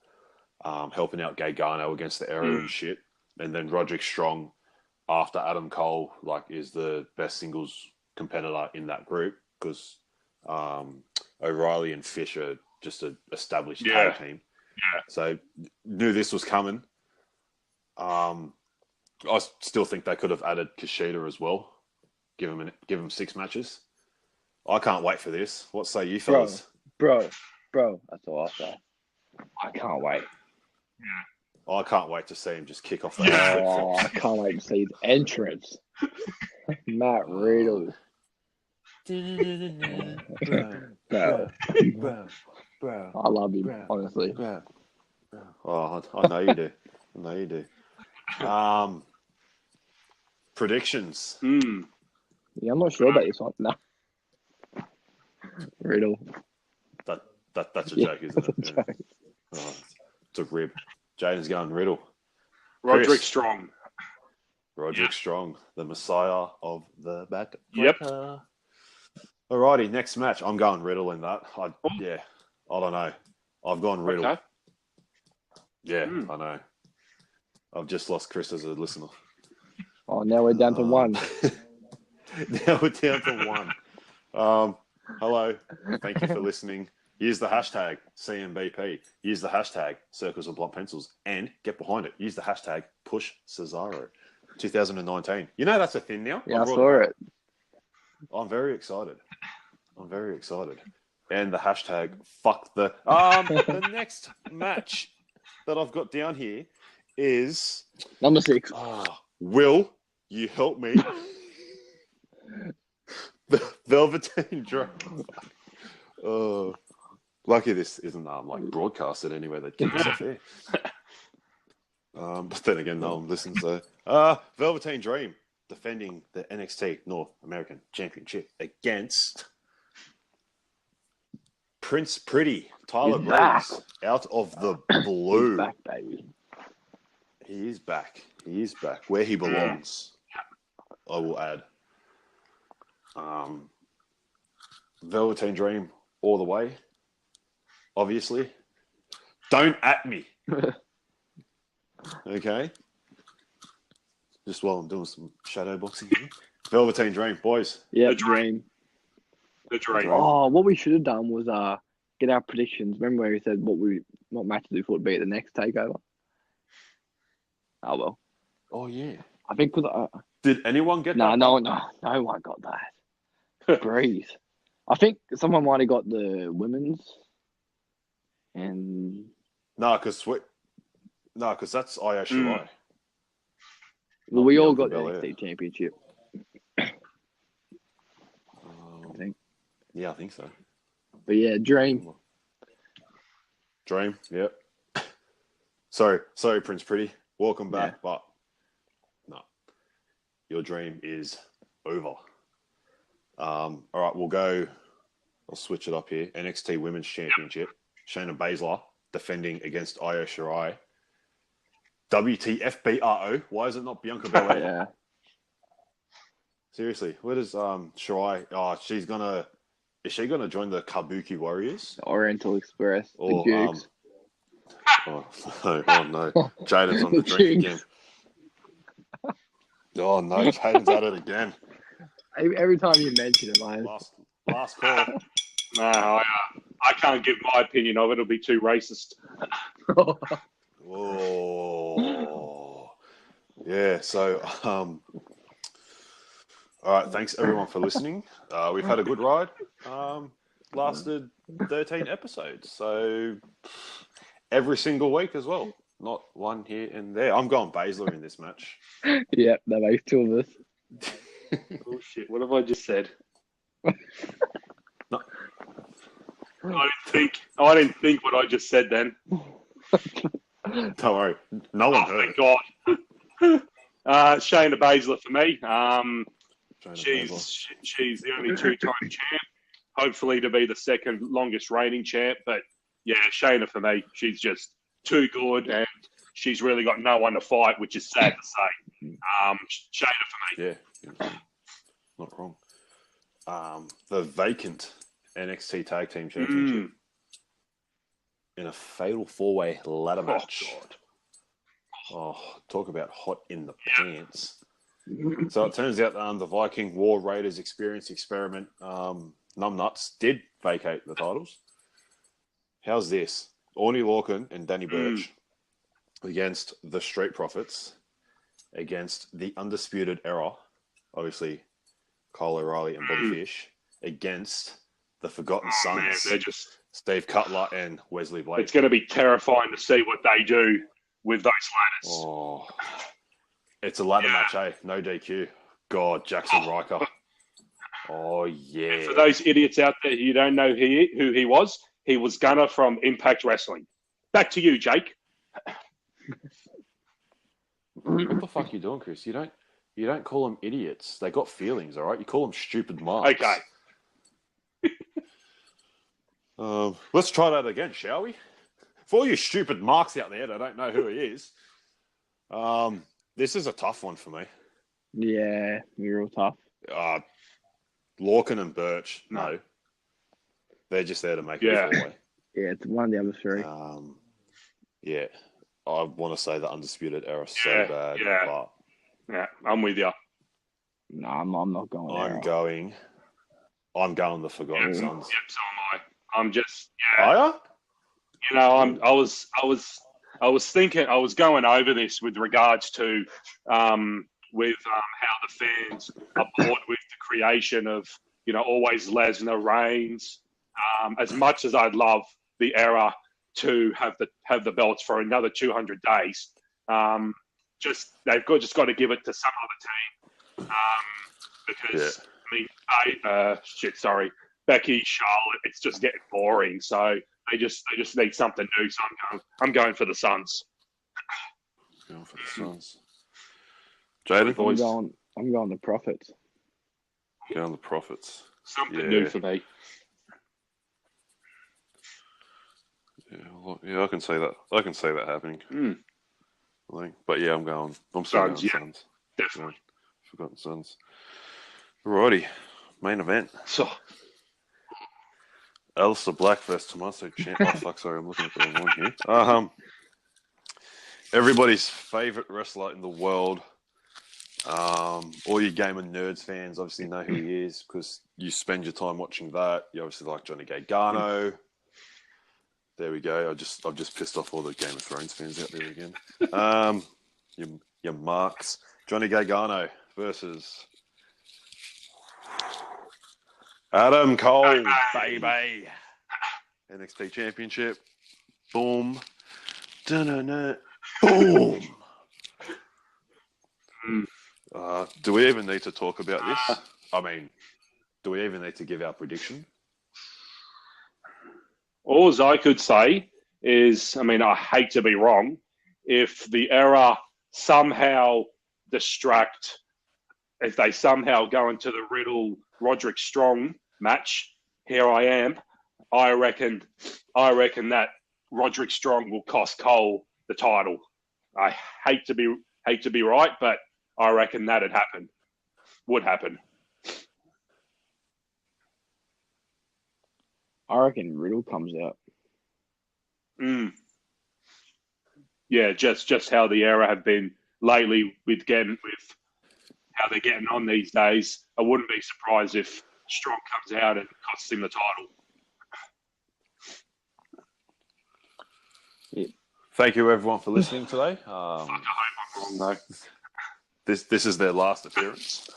helping out Gargano against the Arrow and shit. And then Roderick Strong, after Adam Cole, is the best singles competitor in that group because O'Reilly and Fish are just an established tag team. Yeah. So knew this was coming. I still think they could have added Kushida as well. Give him 6 matches. I can't wait for this. What say you fellas? Bro, that's all I say. I can't wait. I can't wait to see him just kick off the Yeah. flip Oh, I flops. can't wait to see his entrance. Matt Riddle. Bro, I love him, honestly. Oh, I know you do. I know you do. Predictions. Yeah, I'm not sure about this one. No. Riddle. That's a Yeah, joke, isn't that's it? a joke. Oh, it's a rib. Jaden's going Riddle. Roderick Chris. Strong. Roderick Strong, the Messiah of the back. Yep. Alrighty, next match. I'm going Riddle in that. I don't know. I've gone Riddle. Okay. Yeah, I know. I've just lost Chris as a listener. Oh, now we're down to one. Now we're down to one. Hello. Thank you for listening. Use the hashtag CMBP. Use the hashtag Circles of Blunt Pencils. And get behind it. Use the hashtag Push Cesaro 2019. You know that's a thing now? Yeah, I saw it. I'm very excited. And the hashtag fuck the... the next match that I've got down here is... Number 6. Will you help me? The Velveteen Dream. Lucky this isn't like broadcasted anywhere that keeps us off air. But then again, no one listens. So, Velveteen Dream defending the NXT North American Championship against Prince Pretty Tyler He's back. Breeze out of the He's blue. back, baby. He is back. Where he belongs. I will add. Velveteen Dream all the way. Obviously. Don't at me. Okay. Just while I'm doing some shadow boxing here. Velveteen Dream, boys. Yeah, The Dream. Dream. The Dream. Oh, what we should have done was get our predictions. Remember where we said what matches we thought would be at the next takeover? Oh well. Oh yeah. I think because Did anyone get no that? one got that. Breeze. I think someone might have got the women's, and No, because that's Io Shirai. well, we all Bianca got the Belair. NXT championship. I think. Yeah, I think so. But yeah, Dream. Dream, yep. Sorry, Prince Pretty. Welcome back, but no. Your dream is over. All right, I'll switch it up here. NXT Women's Championship. Shayna Baszler defending against Io Shirai. WTFBRO. Why is it not Bianca Belair? Yeah. Seriously, where does Shirai? Oh, is she gonna join the Kabuki Warriors? The Oriental Express. Or, the Dukes. Oh no. Jaden's on the The drink Jinx. again. Oh no, Jaden's at it again. Every time you mention it, man. Last call. No, I can't give my opinion of it. It'll be too racist. Whoa. Yeah, so all right, thanks everyone for listening. We've had a good ride. Lasted 13 episodes, so every single week as well. Not one here and there. I'm going Baszler in this match. Yeah, that makes two of us. Oh shit! What have I just said? No. I didn't think what I just said then. Don't worry, no one heard Thank it. God. Shayna Baszler for me. Shayna Baszler. She's the only two-time champ. Hopefully to be the second longest reigning champ. But yeah, Shayna for me. She's just too good, and she's really got no one to fight, which is sad to say. Shayna for me. Yeah, not wrong. The vacant NXT Tag Team Championship in a fatal four-way ladder match. God. Oh, talk about hot in the pants. So it turns out the Viking War Raiders Experience Experiment Numbnuts did vacate the titles. How's this? Orny Lorcan and Danny Burch against the Street Profits, against the Undisputed Era, obviously Kyle O'Reilly and Bobby Fish, against the Forgotten Sons, Man, they're just. Steve Cutler and Wesley Blake. It's going to be terrifying to see what they do with those ladders. Oh, it's a ladder match, eh? No DQ. God, Jackson Riker. Oh, yeah. For those idiots out there who don't know who he was Gunner from Impact Wrestling. Back to you, Jake. What the fuck are you doing, Chris? You don't call them idiots. They got feelings, all right? You call them stupid marks. Okay. Let's try that again, shall we? For all you stupid marks out there that don't know who he is, this is a tough one for me. Yeah, real tough. Lorcan and Birch, no. They're just there to make it a four-way. Yeah, it's one of the other three. Yeah. I want to say the Undisputed Era so bad, but... Yeah, I'm with you. No, I'm not going there. I'm going the Forgotten Sons. Yep, so am I. I'm just... Are ya? You know, I was thinking, I was going over this with regards to how the fans are bored with the creation of, you know, always Lesnar, Reigns. As much as I'd love the era to have the belts for another 200 days, they've got to give it to some other team because Becky, Charlotte, it's just getting boring. So they just need something new. So I'm going for the Suns. Going for the Suns. Jaden? I'm going the Profits. Going the Profits. Something new for me. Yeah, I can see that. I can see that happening. I think, but yeah, I'm still going Suns. Definitely. Forgotten Sons. Alrighty, main event. So, Aleister Black versus Tommaso Ciampa. Oh fuck, sorry, I'm looking at the wrong one here. Everybody's favorite wrestler in the world. All you gamer nerds fans obviously know who he is because you spend your time watching that. You obviously like Johnny Gargano. There we go. I've just pissed off all the Game of Thrones fans out there again. Your marks. Johnny Gargano versus Adam Cole, baby. NXT Championship. Boom. Da-na-na. Boom. Do we even need to talk about this? I mean, do we even need to give our prediction? All I could say is, I mean, I hate to be wrong. If the era somehow if they somehow go into the Riddle Roderick Strong match, here I am. I reckon that Roderick Strong will cost Cole the title. I hate to be right, but I reckon that'd happen. Would happen. I reckon Riddle comes out. Yeah, just how the era have been lately with how they're getting on these days. I wouldn't be surprised if Strong comes out and costs him the title. Yeah. Thank you everyone for listening today. I hope I'm wrong though. This is their last appearance.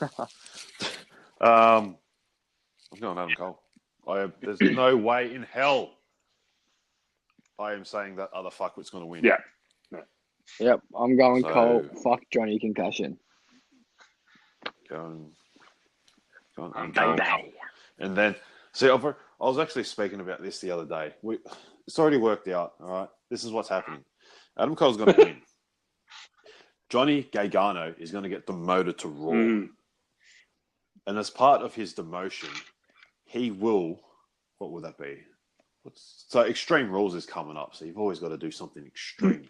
I'm going Adam Cole. There's no way in hell I am saying that other fuckwit's going to win. Yeah. Yep, I'm going Cole. Fuck Johnny Concussion. Going. And then, see, I was actually speaking about this the other day. It's already worked out, all right? This is what's happening. Adam Cole's going to win. Johnny Gargano is going to get demoted to Raw. And as part of his demotion, he will... What will that be? So Extreme Rules is coming up, so you've always got to do something extreme.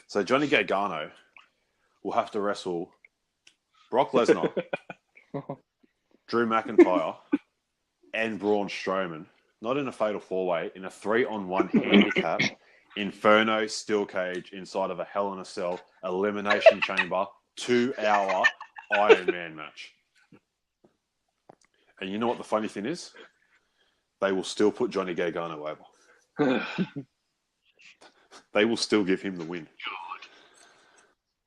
So Johnny Gargano will have to wrestle Brock Lesnar, Drew McIntyre, and Braun Strowman, not in a fatal four-way, in a 3-on-1 handicap Inferno steel cage inside of a Hell in a Cell elimination chamber 2-hour Iron Man match. And you know what the funny thing is? They will still put Johnny Gargano over. They will still give him the win.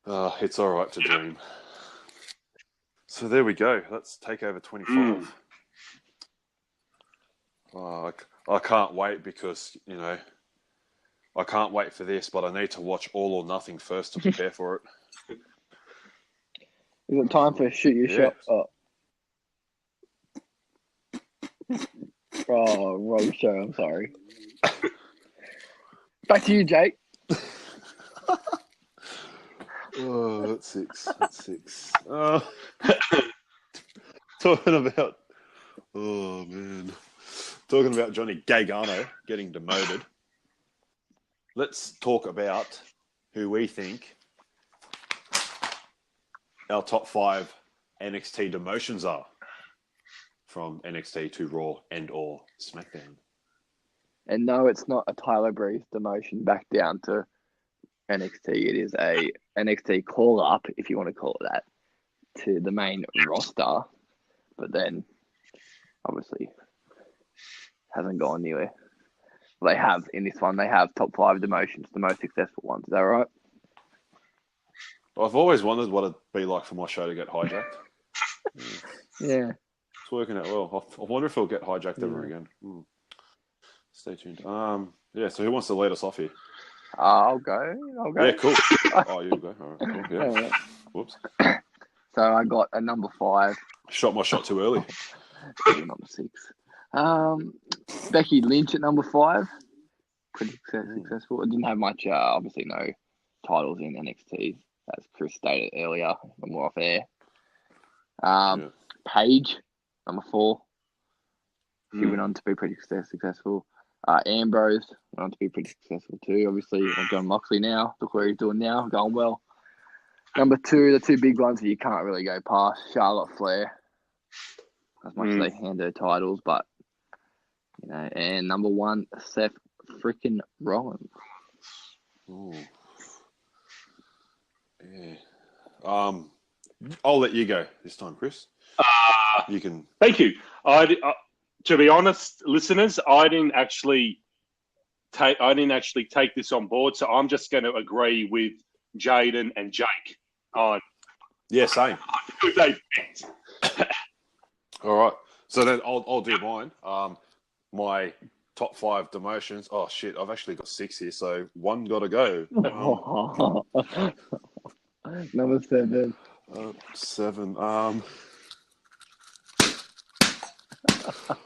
It's all right to dream. So there we go. That's Takeover 25. I can't wait because, you know, I can't wait for this, but I need to watch All or Nothing first to prepare for it. Is it time for shoot your shot? Oh, wrong show. I'm sorry. Back to you, Jake. Oh, that's six. Talking about, oh man, talking about Johnny Gargano getting demoted. Let's talk about who we think our top 5 NXT demotions are from NXT to Raw and or SmackDown. And no, it's not a Tyler Breeze demotion back down to NXT. It is a NXT call up, if you want to call it that, to the main roster. But then, obviously, hasn't gone anywhere. They have, in this one, they have top 5 demotions, the most successful ones. Is that right? I've always wondered what it'd be like for my show to get hijacked. Yeah. It's working out well. I wonder if it'll get hijacked ever again. Stay tuned. Yeah, so who wants to lead us off here? I'll go. Yeah, cool. Oh, you go. All right, cool. Yeah. All right. Whoops. So I got a number 5. Shot my shot too early. Number 6. Becky Lynch at number 5. Pretty successful. It didn't have much, obviously no titles in NXT, as Chris stated earlier when we were off air. Paige, number 4. She went on to be pretty successful. Ambrose went on to be pretty successful too. Obviously, John Moxley now. Look where he's doing now. Going well. Number 2, the 2 big ones that you can't really go past. Charlotte Flair. As much as they hand her titles, but, you know. And number 1, Seth freaking Rollins. Ooh. Yeah. I'll let you go this time, Chris. You can. Thank you. To be honest, listeners, I didn't actually take this on board, so I'm just going to agree with Jaden and Jake on. Yeah, same. Who they picked. All right. So then I'll do mine. My top 5 demotions. Oh shit! I've actually got 6 here, so 1 got to go. Number 7. 7.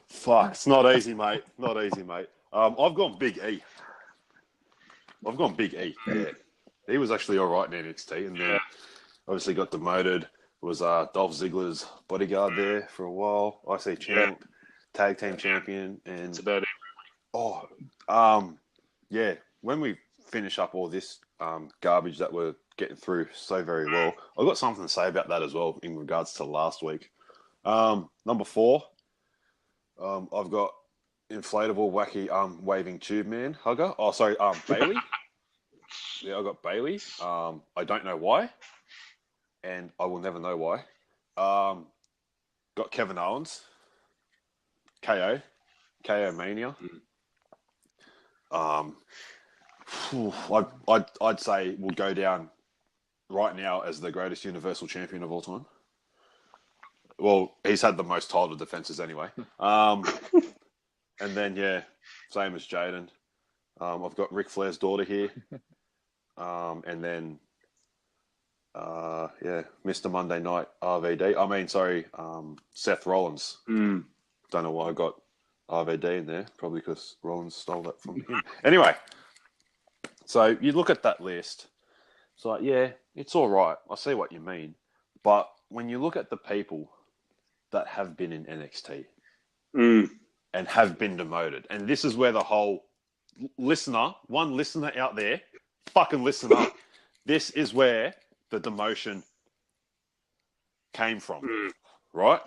Fuck, it's not easy, mate. Not easy, mate. I've gone Big E. Yeah, he was actually all right in NXT, and then obviously got demoted. Was Dolph Ziggler's bodyguard there for a while. IC champ, tag team champion, and That's about it. yeah. When we finish up all this garbage that we're getting through so very well, I've got something to say about that as well in regards to last week. Number 4. I've got inflatable, wacky, waving tube man hugger. Oh, sorry, Bailey. Yeah, I got Bailey. I don't know why, and I will never know why. Got Kevin Owens. KO Mania. I'd say will go down right now as the greatest Universal Champion of all time. Well, he's had the most title defenses anyway. And then, yeah, same as Jaden. I've got Ric Flair's daughter here. And then, Mr. Monday Night RVD. Seth Rollins. Don't know why I got RVD in there. Probably because Rollins stole that from him. Anyway, so you look at that list. It's like, yeah, it's all right. I see what you mean. But when you look at the people that have been in NXT and have been demoted. And this is where the whole one listener out there, fucking listen up. This is where the demotion came from, right?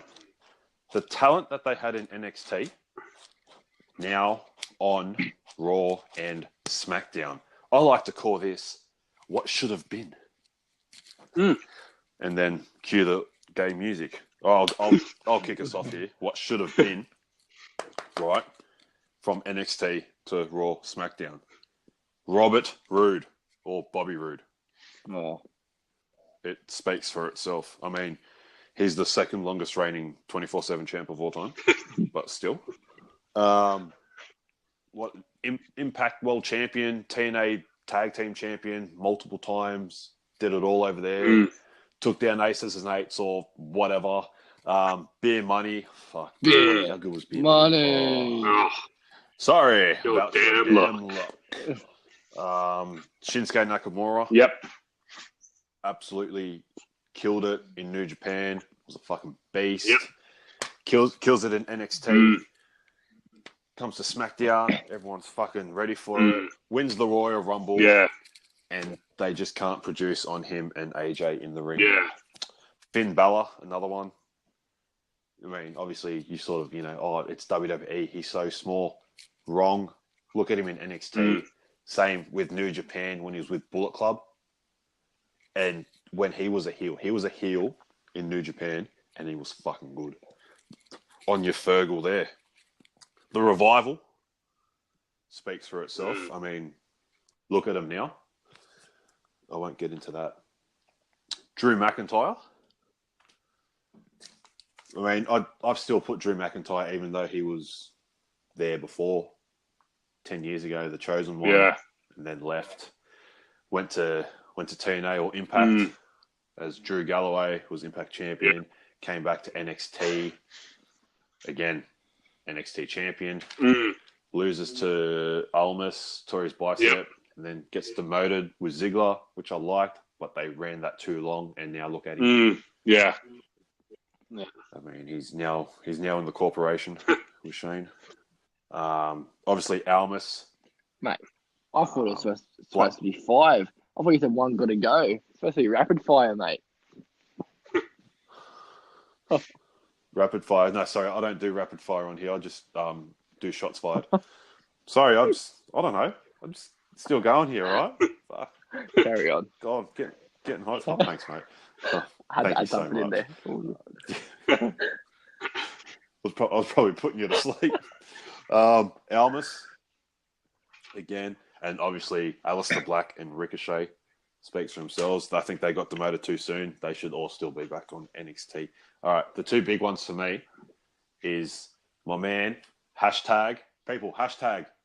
The talent that they had in NXT, now on Raw and SmackDown. I like to call this what should have been. And then cue the gay music. I'll kick us off here. What should have been, right, from NXT to Raw, SmackDown. Robert Roode or Bobby Roode. Oh. It speaks for itself. I mean, he's the second longest reigning 24/7 champ of all time, but still. Impact World Champion, TNA Tag Team Champion multiple times, did it all over there. Took down Aces and Eights or whatever. Beer Money. Fuck. Yeah. How good was Beer Money. Oh. Sorry. Your about damn the luck. Shinsuke Nakamura. Yep. Absolutely killed it in New Japan. Was a fucking beast. Yep. Kills it in NXT. Comes to SmackDown. Everyone's fucking ready for it. Wins the Royal Rumble. Yeah. And they just can't produce on him and AJ in the ring. Yeah. Finn Balor, another one. I mean, obviously, you sort of, it's WWE. He's so small. Wrong. Look at him in NXT. Same with New Japan when he was with Bullet Club. And when he was a heel in New Japan, and he was fucking good. On your Fergal there. The Revival speaks for itself. I mean, look at him now. I won't get into that. Drew McIntyre. I mean, I've still put Drew McIntyre, even though he was there before, 10 years ago, the chosen one, and then left. Went to TNA or Impact as Drew Galloway, was Impact champion. Came back to NXT. Again, NXT champion. Loses to Almas, tore his bicep, and then gets demoted with Ziggler, which I liked, but they ran that too long, and now look at him. Yeah. I mean, he's now in the corporation with Shane. Obviously, Almas. Mate, I thought it was supposed to be 5. I thought you said 1 got to go. It's supposed to be rapid fire, mate. Rapid fire. No, sorry, I don't do rapid fire on here. I just do shots fired. Sorry, I don't know. I'm just still going here, all right? Fuck. Carry on. God, getting hot. Oh, thanks, mate. Oh, I had thank you to so dump it in much. there. I was probably putting you to sleep. Almas, again, and obviously Aleister Black and Ricochet speaks for themselves. I think they got demoted too soon. They should all still be back on NXT. All right, the two big ones for me is my man, hashtag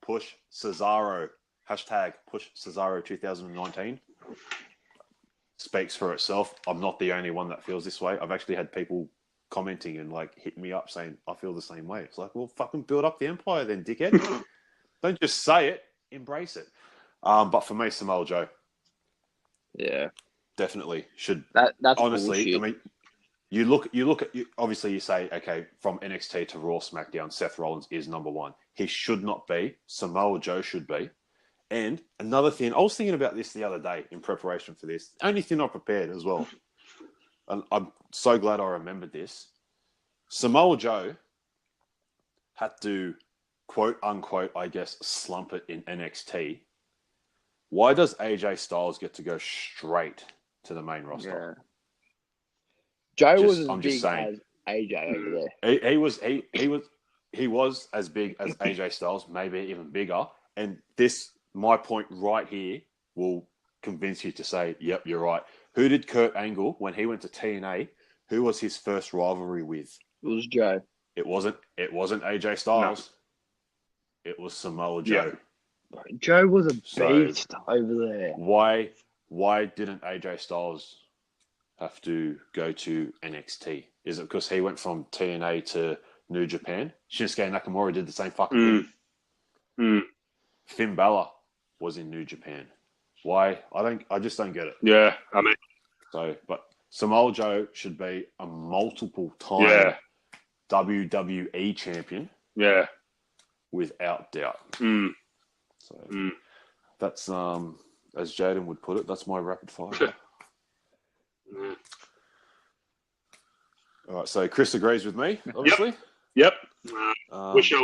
push Cesaro, hashtag push Cesaro 2019. Speaks for itself. I'm not the only one that feels this way. I've actually had people commenting and hitting me up saying, I feel the same way. It's like, well, fucking build up the empire then, dickhead. Don't just say it, embrace it. But for me, Samoa Joe. Yeah. Definitely should. That's honestly, bullshit. I mean, you look at, obviously you say, okay, from NXT to Raw, SmackDown, Seth Rollins is number 1. He should not be. Samoa Joe should be. And another thing, I was thinking about this the other day in preparation for this. Only thing I prepared as well. And I'm so glad I remembered this. Samoa Joe had to, quote unquote, I guess, slump it in NXT. Why does AJ Styles get to go straight to the main roster? Yeah. Joe was as big as AJ over there. He was as big as AJ Styles, maybe even bigger. And my point right here will convince you to say, yep, you're right. Who did Kurt Angle, when he went to TNA, who was his first rivalry with? It was Joe. It wasn't AJ Styles. No. It was Samoa Joe. Yeah. Joe was a beast over there. Why didn't AJ Styles have to go to NXT? Is it because he went from TNA to New Japan? Shinsuke Nakamura did the same fucking thing. Finn Balor was in New Japan. Why? I just don't get it. Yeah, I mean. But Samoa Joe should be a multiple time WWE champion. Yeah. Without doubt. So that's as Jaden would put it, that's my rapid fire. All right, so Chris agrees with me, obviously. Yep. Wish I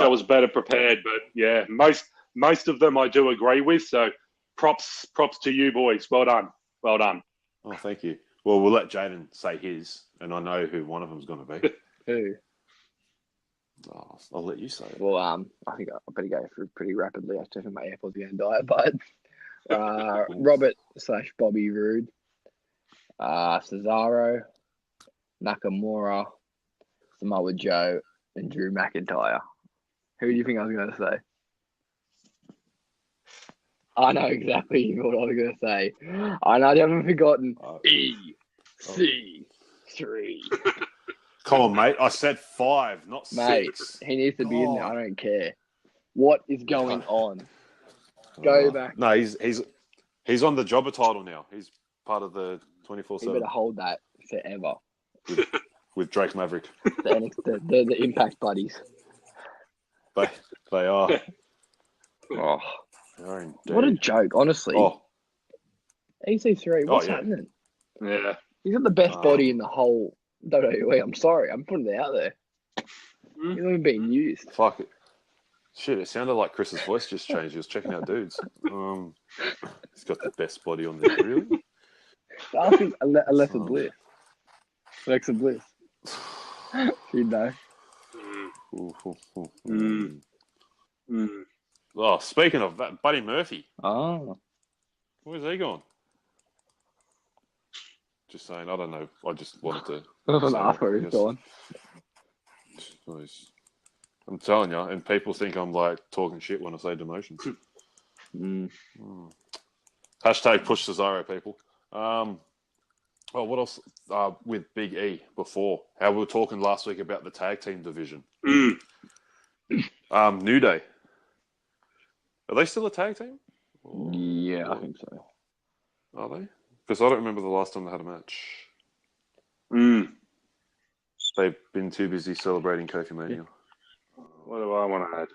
was better prepared, but yeah, most of them I do agree with. So props to you boys. Well done. Oh, thank you. Well, we'll let Jaden say his, and I know who one of them's going to be. Who? Oh, I'll let you say it. Well, I think I better go through pretty rapidly. I think my AirPods are going to die, but Robert / Bobby Roode, Cesaro, Nakamura, Samoa Joe, and Drew McIntyre. Who do you think I was going to say? I know exactly what I was going to say. I know I haven't forgotten EC3. Come on, mate. I said 5, not Mate, 6. he needs to be in there. I don't care. What is going on? Back. No, he's on the jobber title now. He's part of the 24/7. He better hold that forever. With Drake Maverick. The Impact buddies. They are. Oh, They're what a joke, honestly. Oh, EC3, what's happening? Yeah. He's got the best body in the whole WWE. I'm sorry, I'm putting it out there. He's not even being used. fuck it. Shit, it sounded like Chris's voice just changed. He was checking out dudes. He's got the best body on there, really? Ask him Alexa Bliss. Alexa Bliss. You'd know. Oh, speaking of that, Buddy Murphy. Oh. Where's he gone? Just saying, I don't know. I just wanted to. I don't know where he's gone. I'm telling you, and people think I'm like talking shit when I say demotions. Hashtag push Cesaro, people. Oh, what else? With Big E before, how we were talking last week about the tag team division. New Day. Are they still a tag team? Yeah, I think so. Are they? Because I don't remember the last time they had a match. They've been too busy celebrating Kofi Mania. What do I want to add?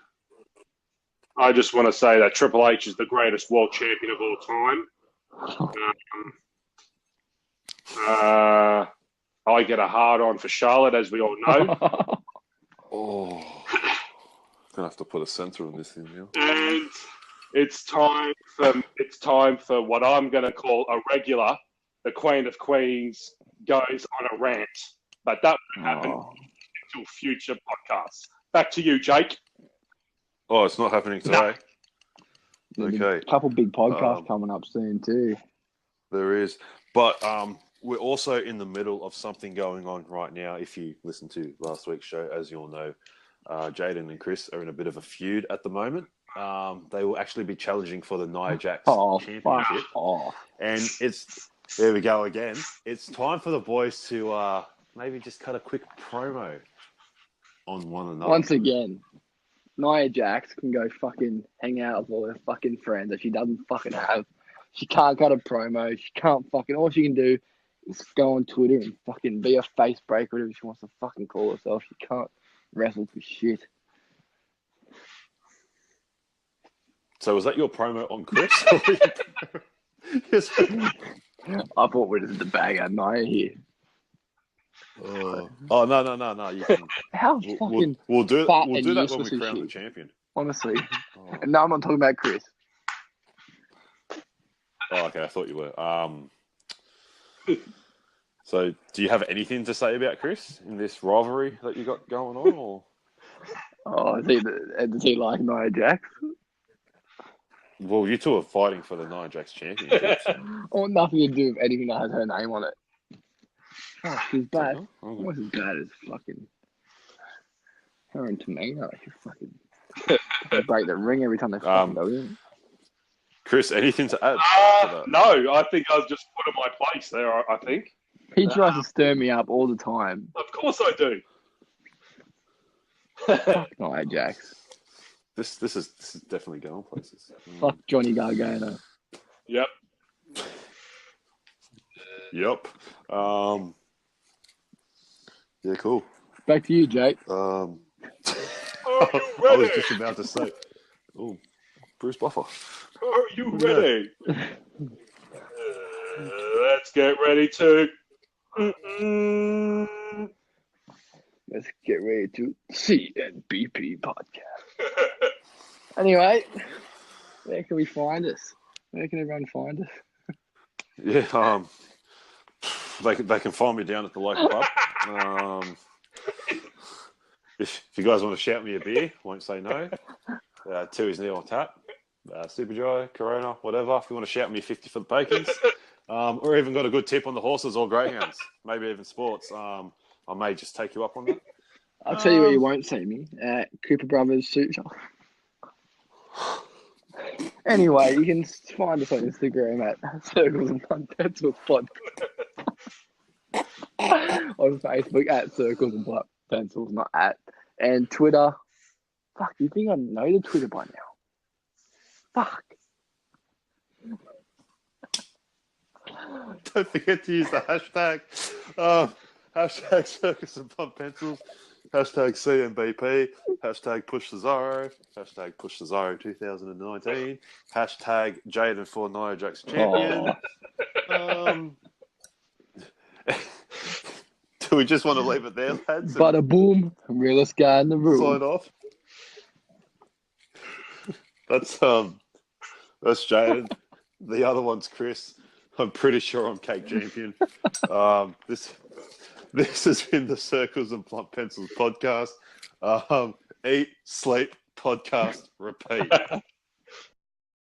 I just want to say that Triple H is the greatest world champion of all time. I get a hard on for Charlotte, as we all know. Gonna have to put a censor on this thing now. And it's time for what I'm going to call a regular. The Queen of Queens goes on a rant, but that won't happen until future podcasts. Back to you, Jake. Oh, it's not happening today. No. Okay. A couple big podcasts coming up soon too. There is, but we're also in the middle of something going on right now. If you listened to last week's show, as you all know, Jaden and Chris are in a bit of a feud at the moment. They will actually be challenging for the Nia Jax Championship. And there we go again. It's time for the boys to maybe just cut a quick promo on one another. Once again, Nia Jax can go fucking hang out with all her fucking friends that she doesn't fucking have. She can't cut a promo. She can't fucking... All she can do is go on Twitter and fucking be a face breaker, whatever she wants to fucking call herself. She can't wrestle for shit. So was that your promo on Chris? Yes. I thought we did the bag at Nia here. No! You can, How fucking we'll do fat that and when useless we is crown she? the champion. Honestly. And now I'm not talking about Chris. Oh, okay. I thought you were. So, do you have anything to say about Chris in this rivalry that you got going on, or? Oh, does he like Nia Jax? Well, you two are fighting for the Nia Jax championship. So. I want nothing to do with anything that has her name on it. Oh, she's bad. Okay. Almost as bad as fucking her and Tamina. She fucking break the ring every time they fucking go in. Chris, anything to add to that? No, I think I was just put in my place there, I think. He tries to stir me up all the time. Of course I do. Fuck Nia Jax. This is definitely going places. Fuck Johnny Gargano. Yep. Yeah, cool. Back to you, Jake. I was just about to say, Bruce Buffer. Are you ready? Let's get ready to... Let's get ready to CNBP podcast. Anyway, where can we find us? Where can everyone find us? Yeah, they can find me down at the local pub. If you guys want to shout me a beer, won't say no. 2 is near on tap. Super Dry, Corona, whatever. If you want to shout me 50 for the Pacons, or even got a good tip on the horses or greyhounds, maybe even sports, I may just take you up on that. I'll tell you where you won't see me. Cooper Brothers Suit Shop. Anyway, you can find us on Instagram at Circles and Blunt Pencils Pod. On Facebook at Circles and Blunt Pencils, not at. And Twitter. Fuck, you think I know the Twitter by now? Fuck. Don't forget to use the hashtag. Hashtag Circus and Blunt Pencils. Hashtag CMBP. Hashtag Push Cesaro. Hashtag Push Cesaro 2019. Hashtag Jaden for Nia Jax champion. Do we just want to leave it there, lads? Bada boom, realest guy in the room. Sign off. That's Jaden. The other one's Chris. I'm pretty sure I'm cake champion. This has been the Circles and Blunt Pencils podcast. Eat, sleep, podcast, repeat.